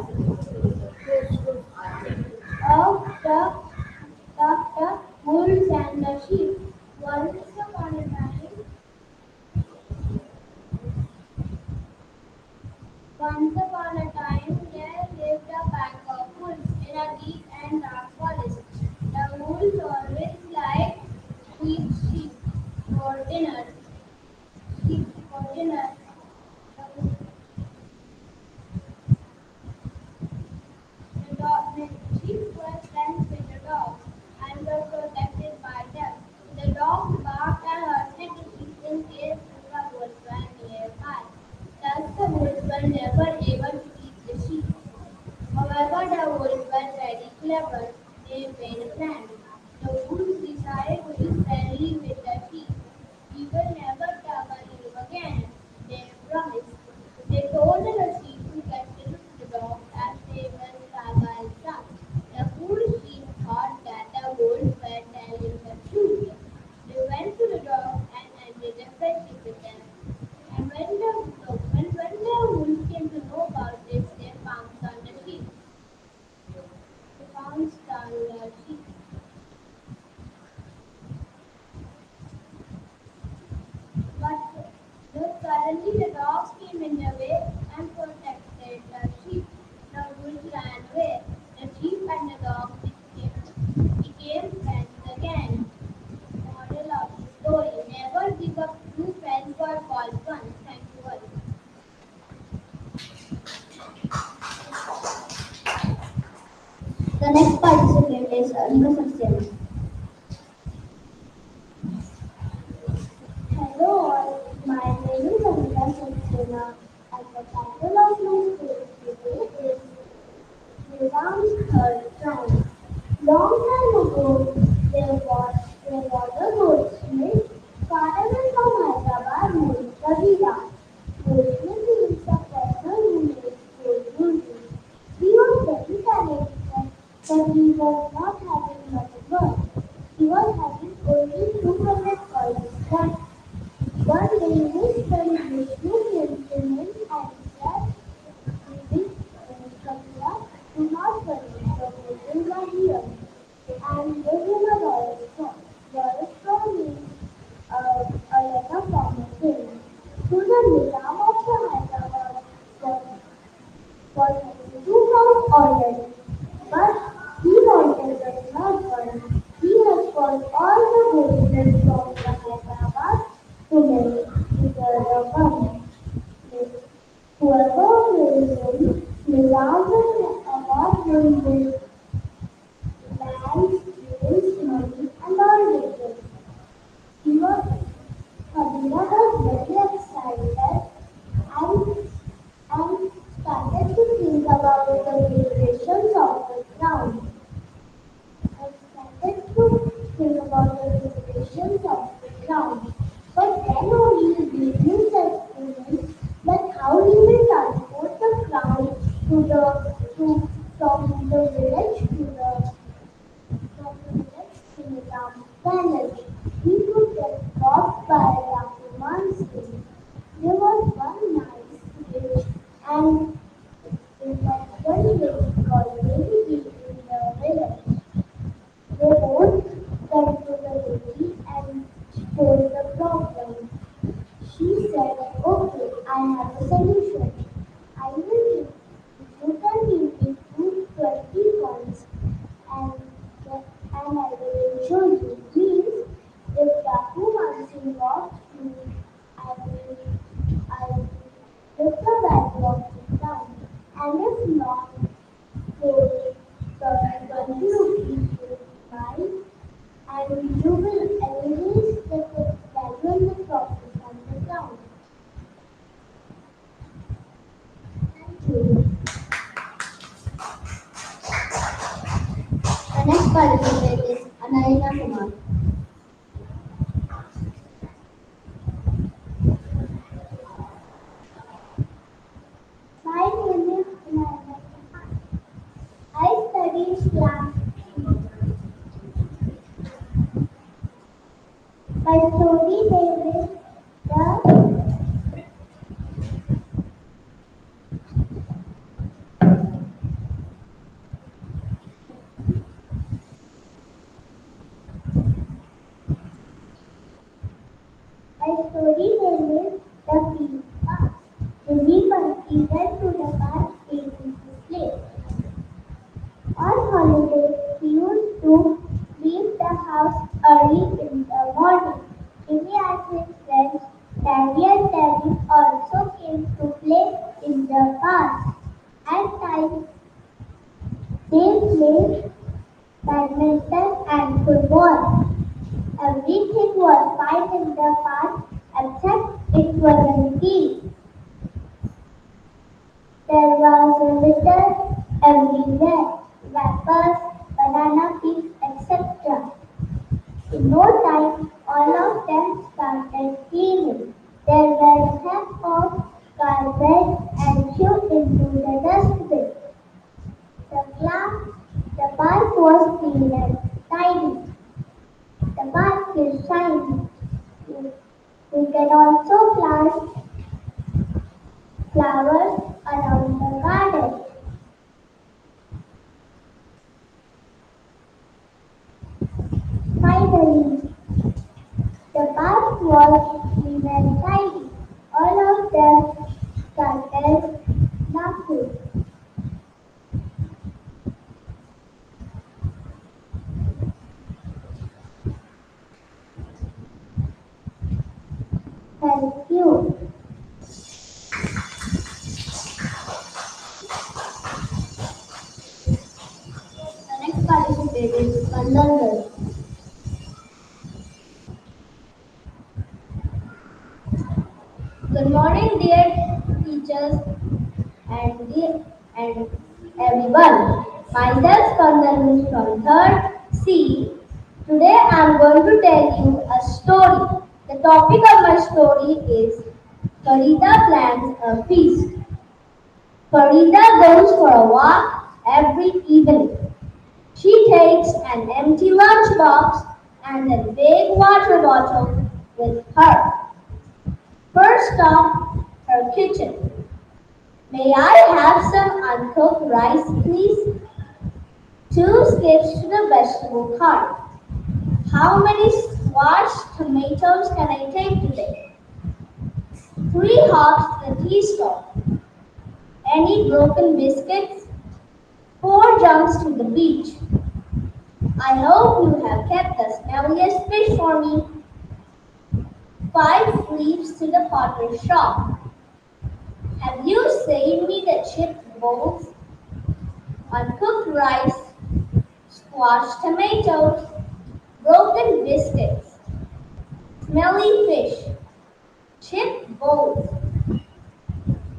the wolves and the sheep. Once upon a time, once upon a time, clever. They made plans. The wolves decided to be friendly with the sheep. We will never tug on you again, they promised. They told the sheep to get rid of the dogs as they were fragile stuff. The foolish sheep thought that the wolves were telling the truth. They went to the dogs and ended a friendship with them. And when the wolves came to know about this, they pounced on the sheep. They pounced on the sheep. But suddenly the dogs came in the way and protected the sheep. The wolves ran away. The sheep and the dogs became friends again. Moral of the story: never give up true friends for false ones. Thank you all. The next participant is Anika Saxena. Hello all, my name is Amita Saxena and the title of my story today is Nizam's Third Trial. Long time ago, there was a goldsmith far away from Hyderabad named Ravi. Goldsmith is a person who makes gold jewelry. He was very talented, but he was not having much work. He was having only 200 coins left. One day his friend Vishnu came to him and said, Kapila, do not worry, the Muslims are here. And gave him a royal stone. Royal stone means a letter from a king. To the Nizam of the Hyderabad was 2 pounds already. But he wanted the third one. He has called all the goldsmiths from the Hyderabad to make the one. Whoever will win, Nizam will award him with lands, jewels, money, and all riches. He was, Kabila was very excited and started to think about the preparations of the crown. I started to think about the preparations of the crown. But then only Vishnu said to him that how he will transport the crown from the village to the from the village to Nizam's palace. He could get robbed by Rakuman Singh. There was one nice rich and intelligent lady called Devi in the village. They both went to the lady and told the problem. She said, okay, I have a solution. I will give you can give me 220 coins and, and I will show you. Means if Raku Mansi walks through, I will lift the value of the ground. And if not, so the 20 rupees will be mine and you will erase the value and the profit from the ground. Thank you. The next participant is Anarina Kumar. My name is Nana. I study class 3. My story name is the My story name is The Green Path. The bee monkey went to the park taking his plate. On holiday, he used to leave the house early in the morning. Jimmy and his friends, Daddy and Daddy, also came to play in the park. At times, they played badminton and football. Everything was fine in the park except it wasn't clean. There was a litter everywhere, wrappers, banana peels, etc. In no time, all of them started cleaning. There were heaps of garbage and threw into the dustbin. The glass, the park was clean and tidy. The park is shiny. You can also plant flowers around the garden. Finally, the park was clean and tidy. All of them started laughing. Thank you. The next participant is Kandan. Good morning, dear teachers and everyone. Myself Kandan from third C. Today I am going to tell you a story. The topic of my story is Farida plans a feast. Farida goes for a walk every evening. She takes an empty lunchbox and a big water bottle with her. First stop, her kitchen. May I have some uncooked rice, please? Two skips to the vegetable cart. How many squashed tomatoes can I take today? Three hops to the tea stall. Any broken biscuits? Four jumps to the beach. I hope you have kept the smelliest fish for me. Five leaves to the potter's shop. Have you saved me the chipped bowls, uncooked rice, squashed tomatoes, broken biscuits, smelly fish, chipped bowls?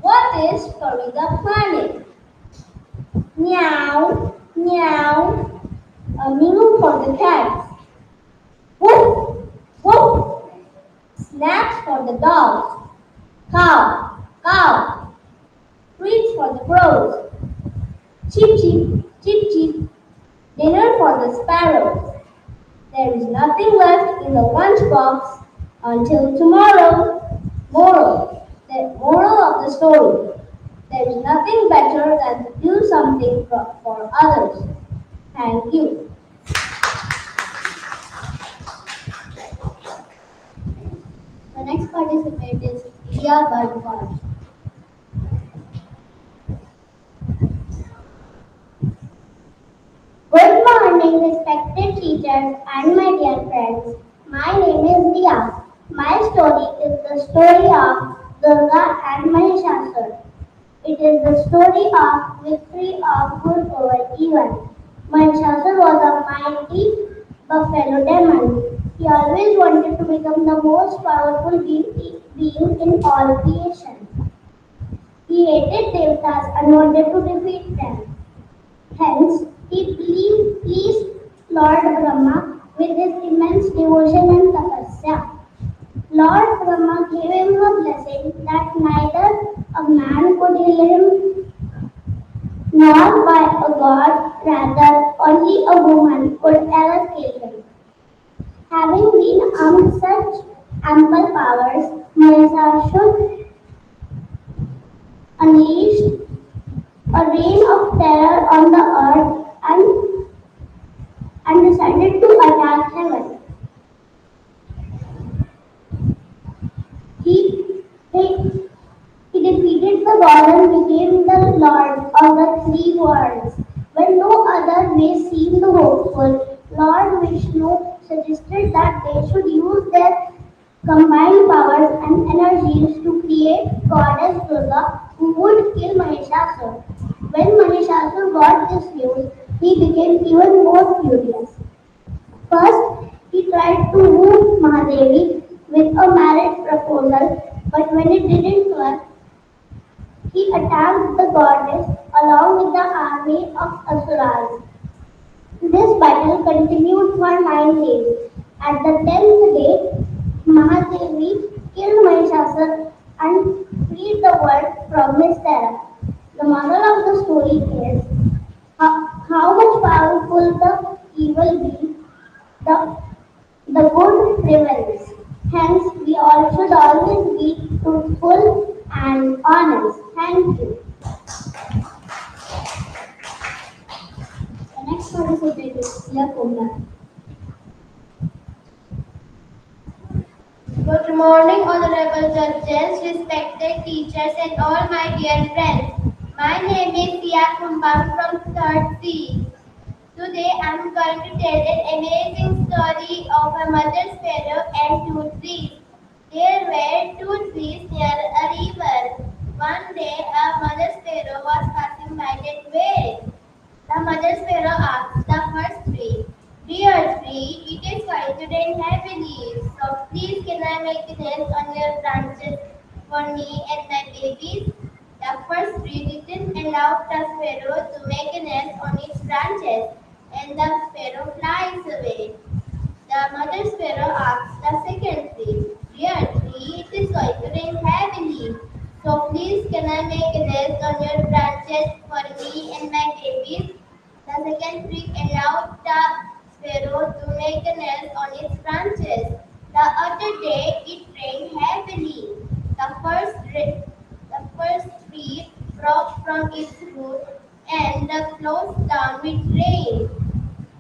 What is Farida planning? Meow, meow, a meal for the cats. Woof, woof, snacks for the dogs. Cow, cow, treats for the crows. Cheep, cheep, cheep, cheep, dinner for the sparrows. There is nothing left in the lunchbox until tomorrow. The moral of the story. There is nothing better than to do something for others. Thank you. The next participant is Priya Bhardwaj. Good morning, respected teachers and my dear friends. My name is Dia. My story is the story of Durga and Mahishasur. It is the story of victory of good over evil. Mahishasur was a mighty buffalo demon. He always wanted to become the most powerful being in all creation. He hated devatas and wanted to defeat them. Hence, he pleased Lord Brahma with his immense devotion and tapasya. Lord Brahma gave him a blessing that neither a man could heal him nor by a god, rather only a woman could ever kill him. Having been armed such ample powers, Mahishasur unleashed a reign of terror on the earth and decided to attack heaven. He, he, he defeated the god and became the lord of the three worlds. When no other way seemed hopeful, Lord Vishnu suggested that they should use their combined powers and energies to create goddess Durga who would kill Mahishasur. When Mahishasur got this news, he became even more furious. First, he tried to woo Mahadevi with a marriage proposal, but when it didn't work, he attacked the goddess along with the army of Asuras. This battle continued for 9 days. At the 10th day, Mahadevi killed Mahishasur and freed the world from his terror. The moral of the story is how much powerful the evil be, the, the good prevails. Hence, we all should always be truthful and honest. Thank you. The next participant is Lakumar. Good morning, honorable judges, respected teachers, and all my dear friends. My name is Sia Kumbang from 3rd C. Today I am going to tell an amazing story of a mother sparrow and two trees. There were two trees near a river. One day a mother sparrow was passing by that way. The mother sparrow asked the first tree, "Dear tree, it is going to rain heavily, so please can I make a nest on your branches for me and my babies?" The first tree didn't allow the sparrow to make a nest on its branches, and the sparrow flies away. The mother sparrow asked the second tree, "Dear tree, it is going to rain heavily, so please can I make a nest on your branches for me and my babies?" The second tree allowed the sparrow to make a nest on its branches. The other day it rained heavily. The first tree broke from its root and closed down with rain.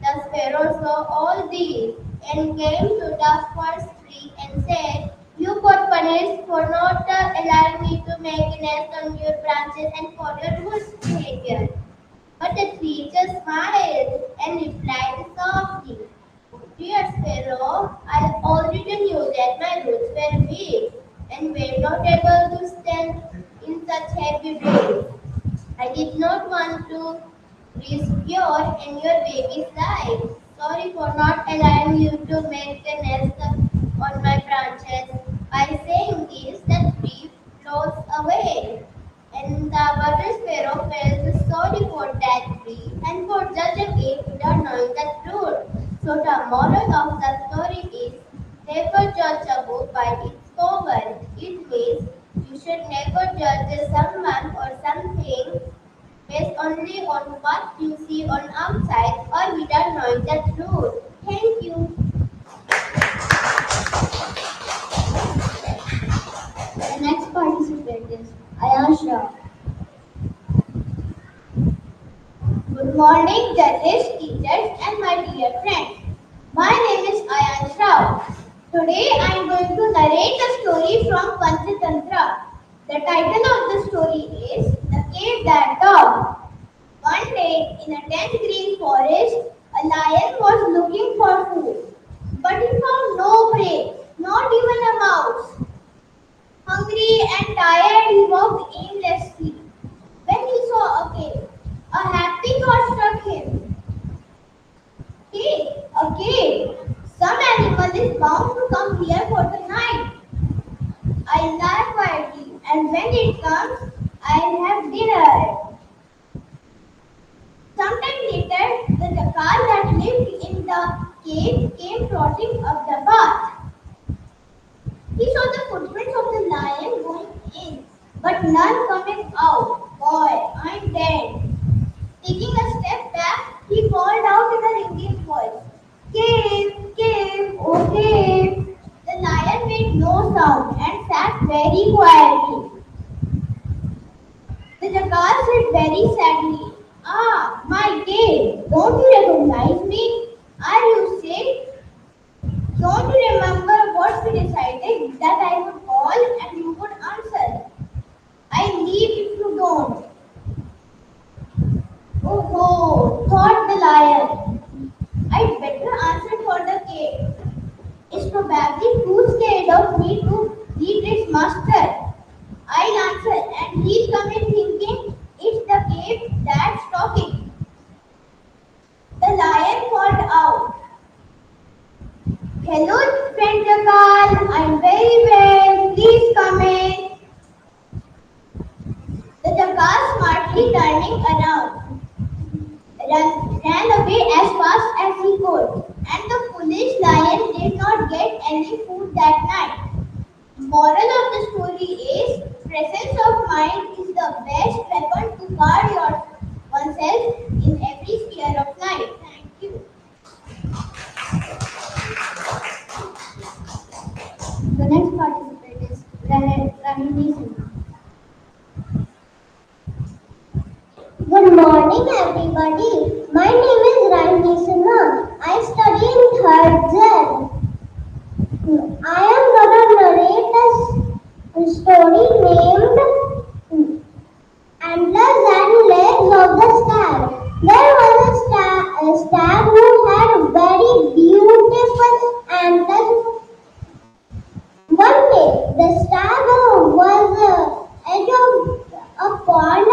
The sparrow saw all these and came to the first tree and said, "You got punished for not allowing me to make a nest on your branches and for your rude behavior." But the tree just smiled and replied softly, "Dear sparrow, I already knew that my roots were weak and were not able to stand in such heavy rain. I did not want to risk your and your baby's life. Sorry for not allowing you to make the nest on my branches." By saying this, the tree floats away. And the water sparrow felt sorry for that tree and for judging it without knowing the truth. So the moral of the story is never judge a book by its cover. It means you should never judge someone or something based only on what you see on outside or without knowing the truth. Thank you. The next participant is Ayasha. Good morning, judges, teachers, and my dear friends. My name is Ayan Rao. Today I am going to narrate a story from Panchatantra. The title of the story is The Cave That Talked. One day in a dense green forest, a lion was looking for food, but he found no prey, not even a mouse. Hungry and tired, he walked aimlessly. When he saw a cave, a happy thought struck him. Hey, a cave! Some animal is bound to come here for the night. I'll lie quietly, and when it comes, I'll have dinner. Sometime later, the jackal that lived in the cave came trotting up the path. He saw the footprints of the lion going in, but none coming out. Boy, I'm dead. Taking a step back, he called out in a ringing voice, "Cave, cave, oh cave." The lion made no sound and sat very quietly. The jackal said very sadly, "Ah, my cave, don't you recognize me? Are you sick? Don't you remember what we decided that I would call and you would answer? I leave if you don't." Oh, ho, thought the lion. I'd better answer for the cave. It's probably too scared of me to eat its master. I'll answer, and he'll come in thinking it's the cave that's talking. The lion ran away as fast as he could, and the foolish lion did not get any food that night. Moral of the story is presence of mind is the best weapon to guard oneself in every sphere of life. Thank you. The next participant is Ranini Sinha. Good morning, everybody. My name is Randy Sinha. I study in third Z. I am gonna narrate a story named Antlers and Legs of the Stag. There was a stag who had very beautiful antlers. One day, the stag was edge of a pond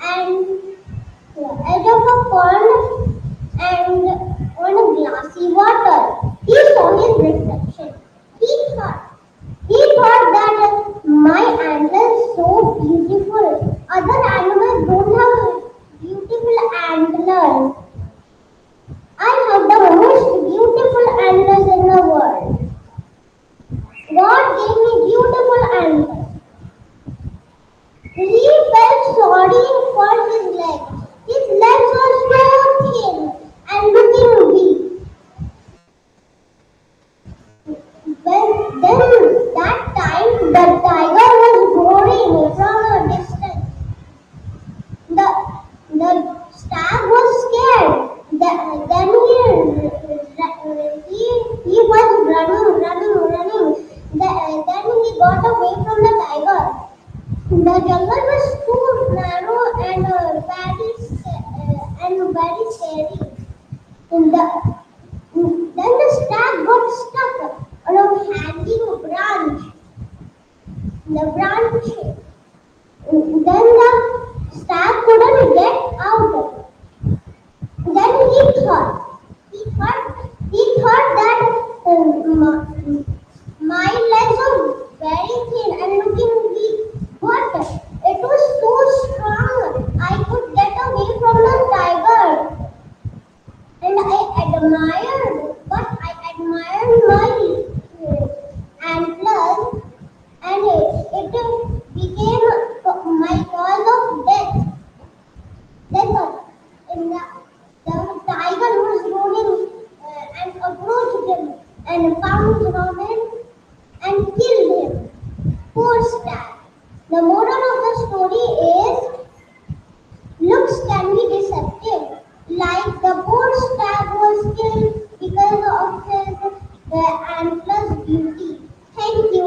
and edge of a pond and on a glassy water. He saw his reflection. He thought that my antlers so beautiful. Other animals don't have beautiful antlers. I have the most beautiful antlers in the world. God gave me beautiful antlers. He felt sorry for his legs. His legs were so thin and looking weak. Then that time the tiger was roaring from a distance. The stag was scared. Then he was running. Then he got away from the tiger. The jungle was too narrow and very scary. Then the stag got stuck on a hanging branch. The branch. Then the stag couldn't get out. Then he thought that my legs are very thin and looking weak. But it was so strong. I could get away from the tiger. And I admired my antlers, and it became my cause of death. And the tiger was rolling and approached him and pounced on him and killed him. Poor stag. The moral of the story is looks can be deceptive. Like the poor stag was killed because of his antlers beauty. Thank you.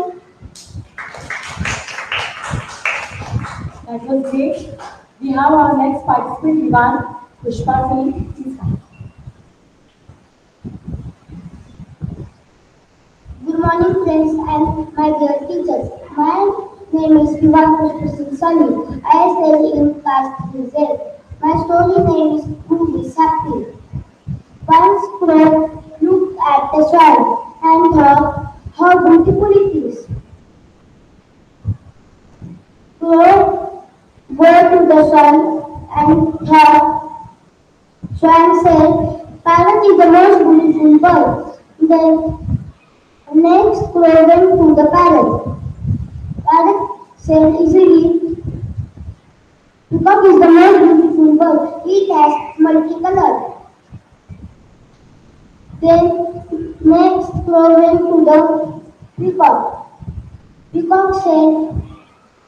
That was great. We have our next participant, Ivan Pushpa Singh. Please come. Good morning, friends, and my dear teachers. My name is Ivan Pushpa Singh. I study in class 3Z. My story name is Who is Happy. Once crow looked at the sun and thought how beautiful it is. Crow went to the sun and thought, Swan said, Parrot is the most beautiful bird. Then next crow went to the parrot. Parrot said easily, Peacock is the most beautiful bird. It has multicolored. Then next crow went to the peacock. Peacock said,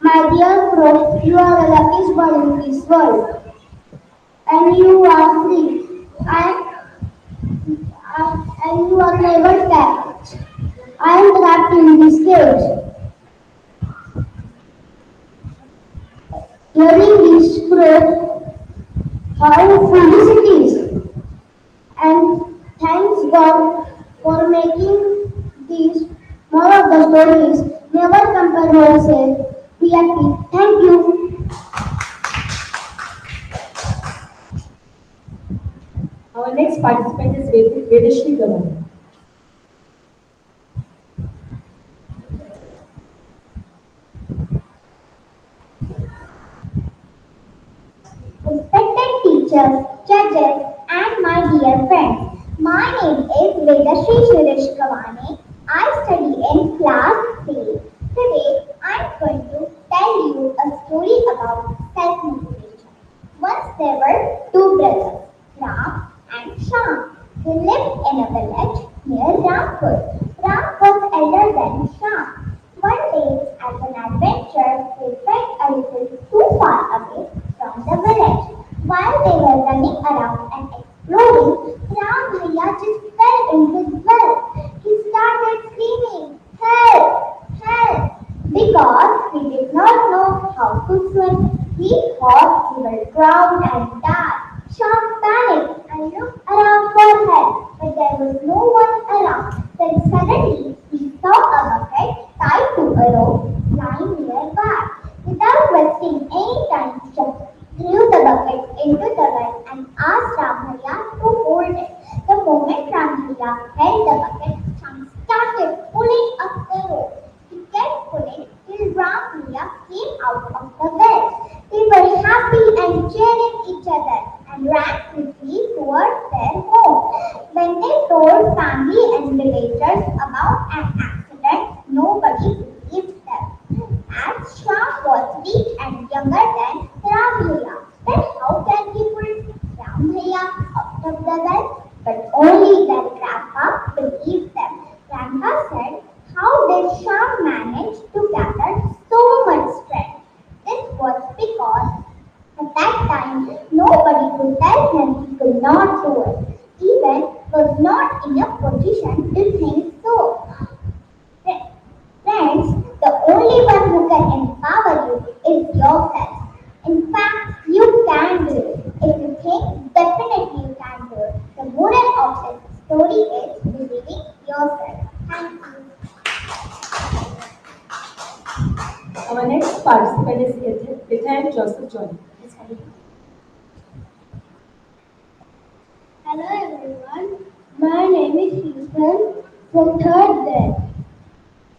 My dear crow, you are the luckiest bird in this world. And you are free. And you are never catched. I am trapped in this cage. Hearing this crow, how foolish it is. And thanks God for making this. More of the stories. Never compare yourself. Be happy. Thank you. Our next participant is Vedashri Gavan. Respected teachers, judges, judges, and my dear friends. My name is Vedashri Suresh Kavane. I study in class 3. Today, I'm going to tell you a story about self-motivation. Once there were two brothers, Ram and Sham. They lived in a village near Rampur. Ram was elder than Sham. One day, as an adventure, they went a little too far away from the village. While they were running around and exploring, Ram Bhaiya just fell into the well. He started screaming, "Help! Help!" Because he did not know how to swim. He thought he will drown and die. Shark panicked and looked around for help, but there was no one around. Then suddenly he saw a bucket tied to a rope lying nearby. Without wasting any time, Shark threw the bucket into the well and asked Ramaya to hold it. The moment Ramaya held the bucket, Shark started pulling up the rope. He kept pulling till Ramaya came out of the well. They were happy and cheering each other and ran quickly towards their home. When they told family and villagers about an accident, nobody believed them. As Shah was weak and younger than Ramaya, then how can he pull Ramaya out of the well? But only their grandpa believed them. Grandpa said, "How did Shah manage to gather so much strength?" This was because at that time nobody could tell him he could not do it. Even was not in a position to think so. Friends, the only one who can empower you is yourself. In fact, you can do it. If you think, definitely you can do it. The moral of this story is believing yourself. Thank you. Our next participant is Ethan Joseph John. Hello everyone, my name is Ethan from 3rd grade.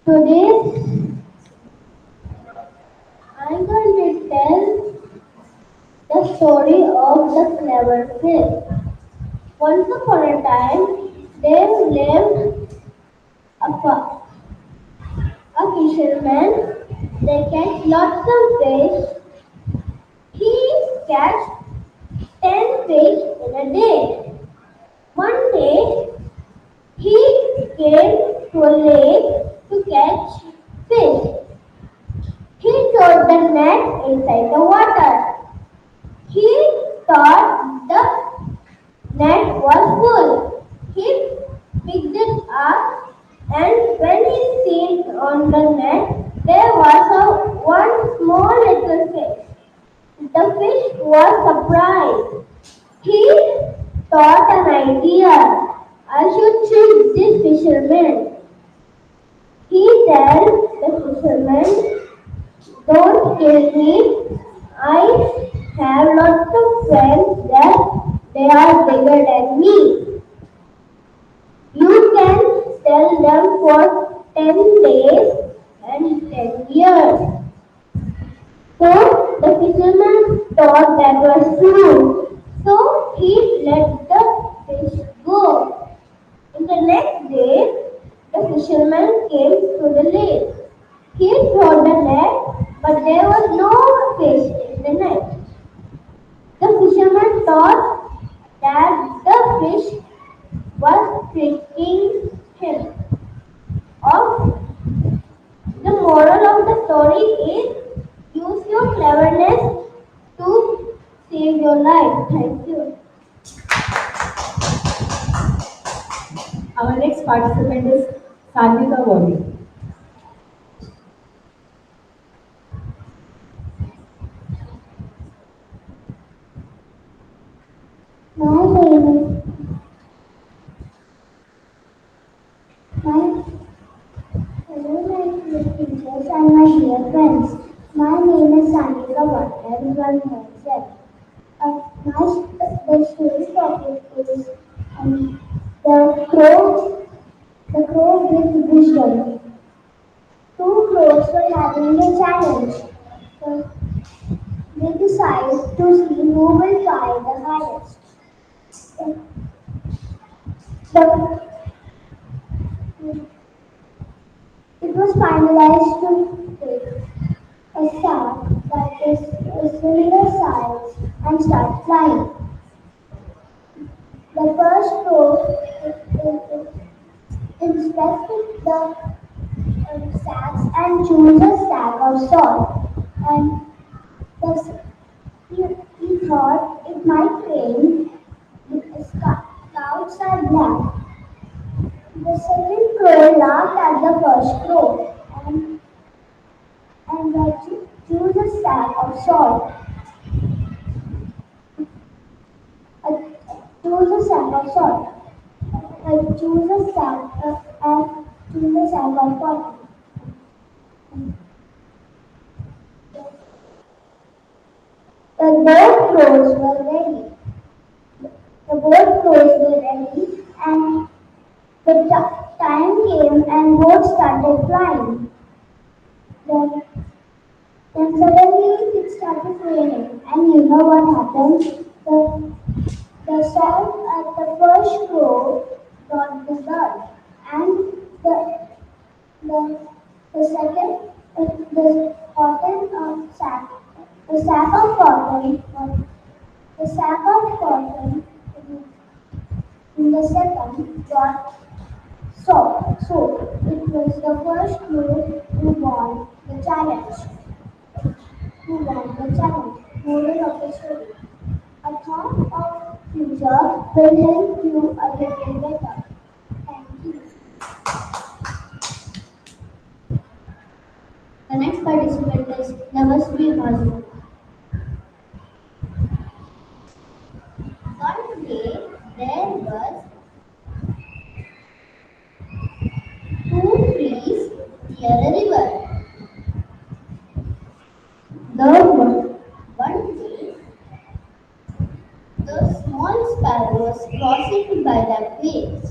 Today I'm going to tell the story of the clever fish. Once upon a time, there lived a, a fisherman. They catch lots of fish. He catch 10 fish in a day. One day, he came to a lake to catch fish. He threw the net inside the water. He thought the net was full. He picked it up, and when he seen on the net, there was one small little fish. The fish was surprised. He thought an idea. I should trick this fisherman. He told the fisherman, "Don't kill me. I have lots of friends that they are bigger than me. You can sell them for 10 days and 10 years." So the fisherman thought that was true. So he let the fish go. And the next day, the fisherman came to the lake. He threw the net, but there was no fish in the net. The fisherman thought that the fish was tricking him. Of the moral of the story is use your cleverness to save your life. Thank you. Our next participant is Sandhika Wali. My name my hello my dear teachers and my dear friends. My name is Sandhika Bhatt, everyone knows it. The story topic is the crow with wisdom. Two crows were having a challenge. So they decide to see who will fly the highest. The, it was finalized to take a sack that is cylinder size and start flying. The first crow inspected the sacks and chose a sack of salt. And the, he thought it might rain because clouds are black. The second crow laughed at the first crow and chose a sack of salt. Uh, chose a sack of salt. Choose a sack and choose a sack of cotton. Both crows were ready. The both crows were ready, and the time came, and both started flying. Then, then suddenly it started raining, and you know what happened? The salt at the first crow got dissolved, and the the the second the cotton sack the sack of cotton the sack of cotton in the second got so it was the first crew who won the challenge. Who won the challenge? Moral of the story. A thought of future will help you a little better. Thank you. The next participant is Navasvi Mazur. One day there was two trees near a river. The One day the small sparrow was crossing by that place.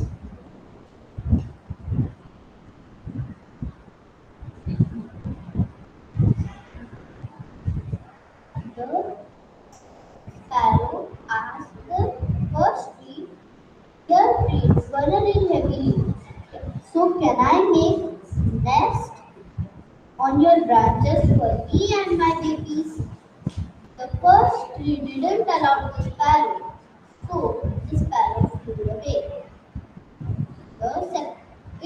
The sparrow asked the first tree, "Your trees burning heavily, so can I make nest on your branches for me and my babies?" The first tree didn't allow the sparrow, so the sparrow flew away.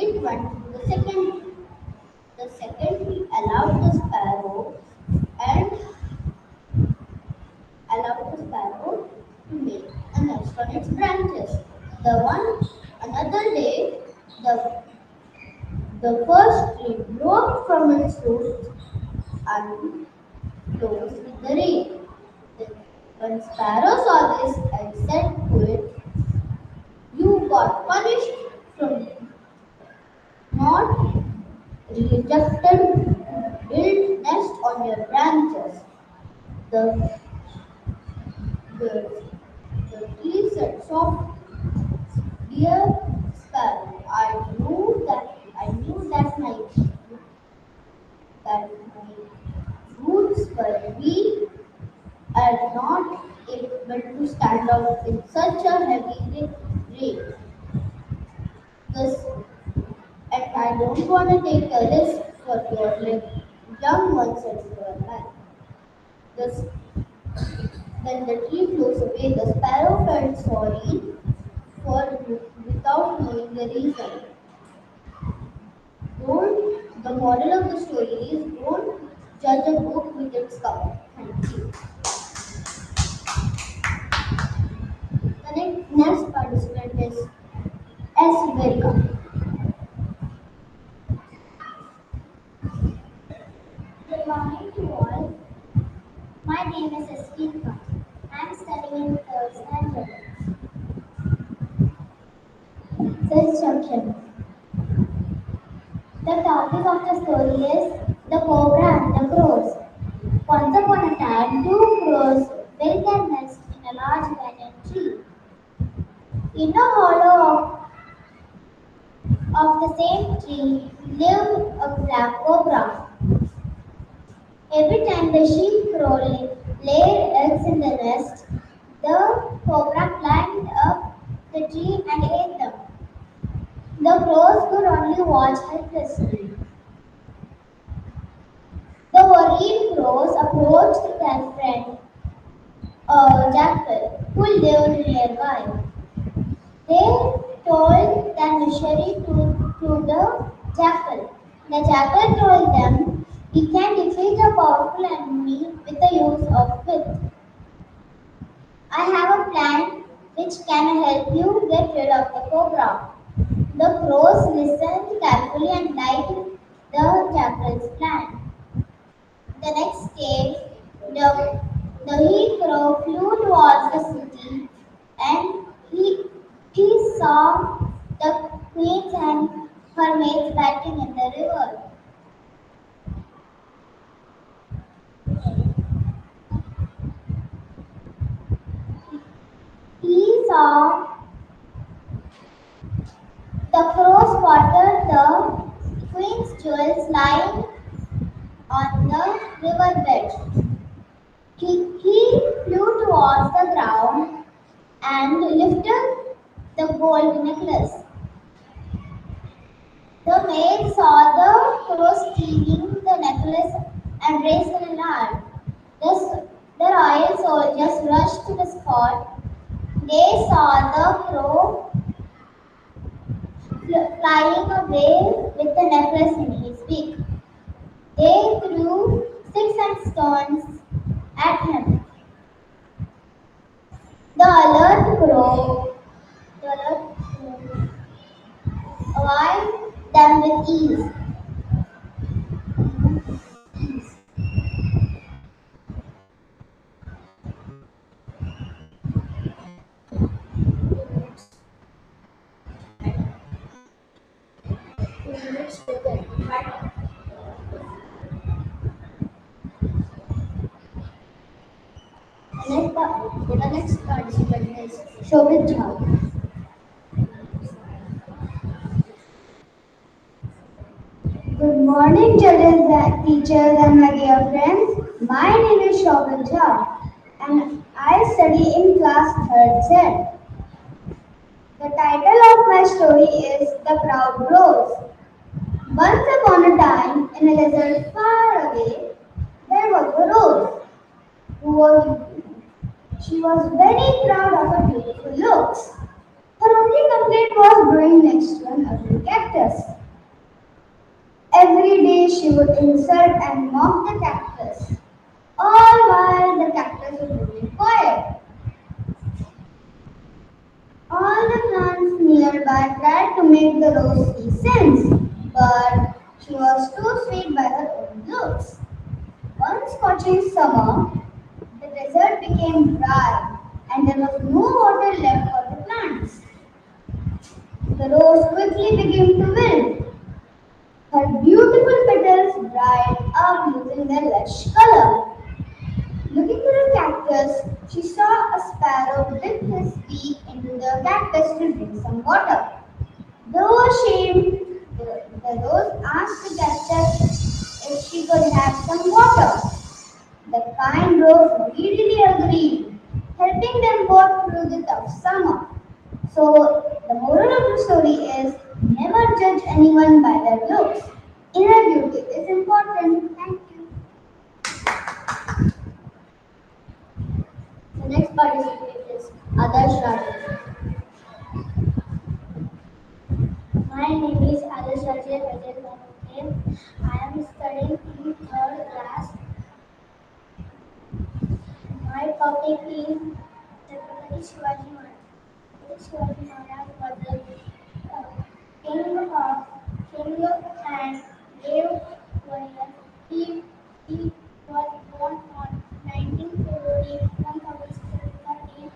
It went to the second tree. The second tree allowed the sparrow and allowed the sparrow to make a nest on its branches. Another day, the the first tree broke from its roots and closed with the rain. Then when sparrow saw this and said to it, "You got punished from not rejected build nest on your branches." The the, the tree said softly, "Dear sparrow, I knew that my roots were weak and not able to stand out in such a heavy rain. This, and I don't want to take a risk for your young ones and your life." This, when the tree flows away, the sparrow felt sorry without knowing the reason. The moral of the story is, don't judge a book with its cover. Thank you. The next participant is S. Verka. Good morning to all. My name is Estika. I am studying in third standard. Instruction. The topic of the story is the cobra and the crows. Once upon a time, two crows built their nest in a large banyan tree. In a hollow of the same tree lived a black cobra. Every time the sheep crow laid eggs in the nest, the cobra climbed up the tree and ate them. crows could only watch helplessly. The worried crows approached their friend, a jackal, who lived nearby. They told their misery to the jackal. The jackal told them, "We can defeat a powerful enemy with the use of wit. I have a plan which can help you get rid of the cobra." The crows listened carefully and liked the jackal's plan. The next day, the he crow flew towards the city and he saw the queens and her maids bathing in the river. He saw the crow spotted the queen's jewels lying on the riverbed. He flew towards the ground and lifted the gold necklace. The maid saw the crow stealing the necklace and raised an alarm. The royal soldiers rushed to the spot. They saw the crow flying away with the necklace in his beak. They threw sticks and stones at him. The alert crow avoided them with ease. The next participant is Shobit Jha. Good morning, children, teachers, and my dear friends. My name is Shobit Jha, and I study in class 3rd Z. The title of my story is The Proud Rose. Once upon a time, in a desert far away, there was a rose who was she was very proud of her beautiful looks. Her only complaint was growing next to an ugly cactus. Every day she would insult and mock the cactus, all while the cactus was growing quiet. All the plants nearby tried to make the rose see sense, but she was too sweet by her own looks. One scorching summer, the desert became dry and there was no water left for the plants. The rose quickly began to wilt. Her beautiful petals dried up losing their lush color. Looking through the cactus, she saw a sparrow dip his beak into the cactus to drink some water. Though ashamed, the rose asked the cactus if she could have some water. The kind rose greedily agreed, helping them both through the tough summer. So, the moral of the story is never judge anyone by their looks. Inner beauty is important. Thank you. The next participant is Adarsh Rajan. My name is Adarsh Rajan Rajan. I am studying in 3rd class. My topic is Chhatrapati Shivaji Maharaj. Shivaji Maharaj was a king and brave warrior. He was born on 19 February 1613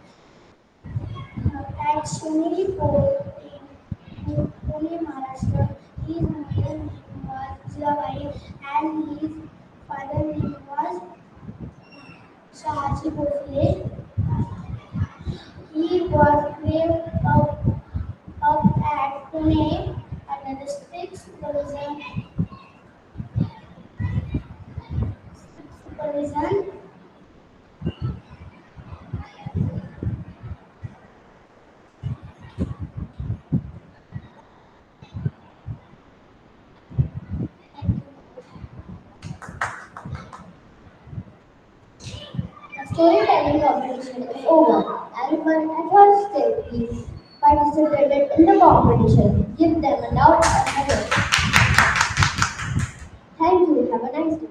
at Shimli Fort in Pune, Maharashtra. His mother name was Jijabai and his father name was Shahaji Bhosle. He was brought up at Pune under the strict supervision. Storytelling competition is over. Everyone at her stage please participated in the competition. Give them a loud applause. Thank you. Have a nice day.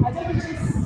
Other teachers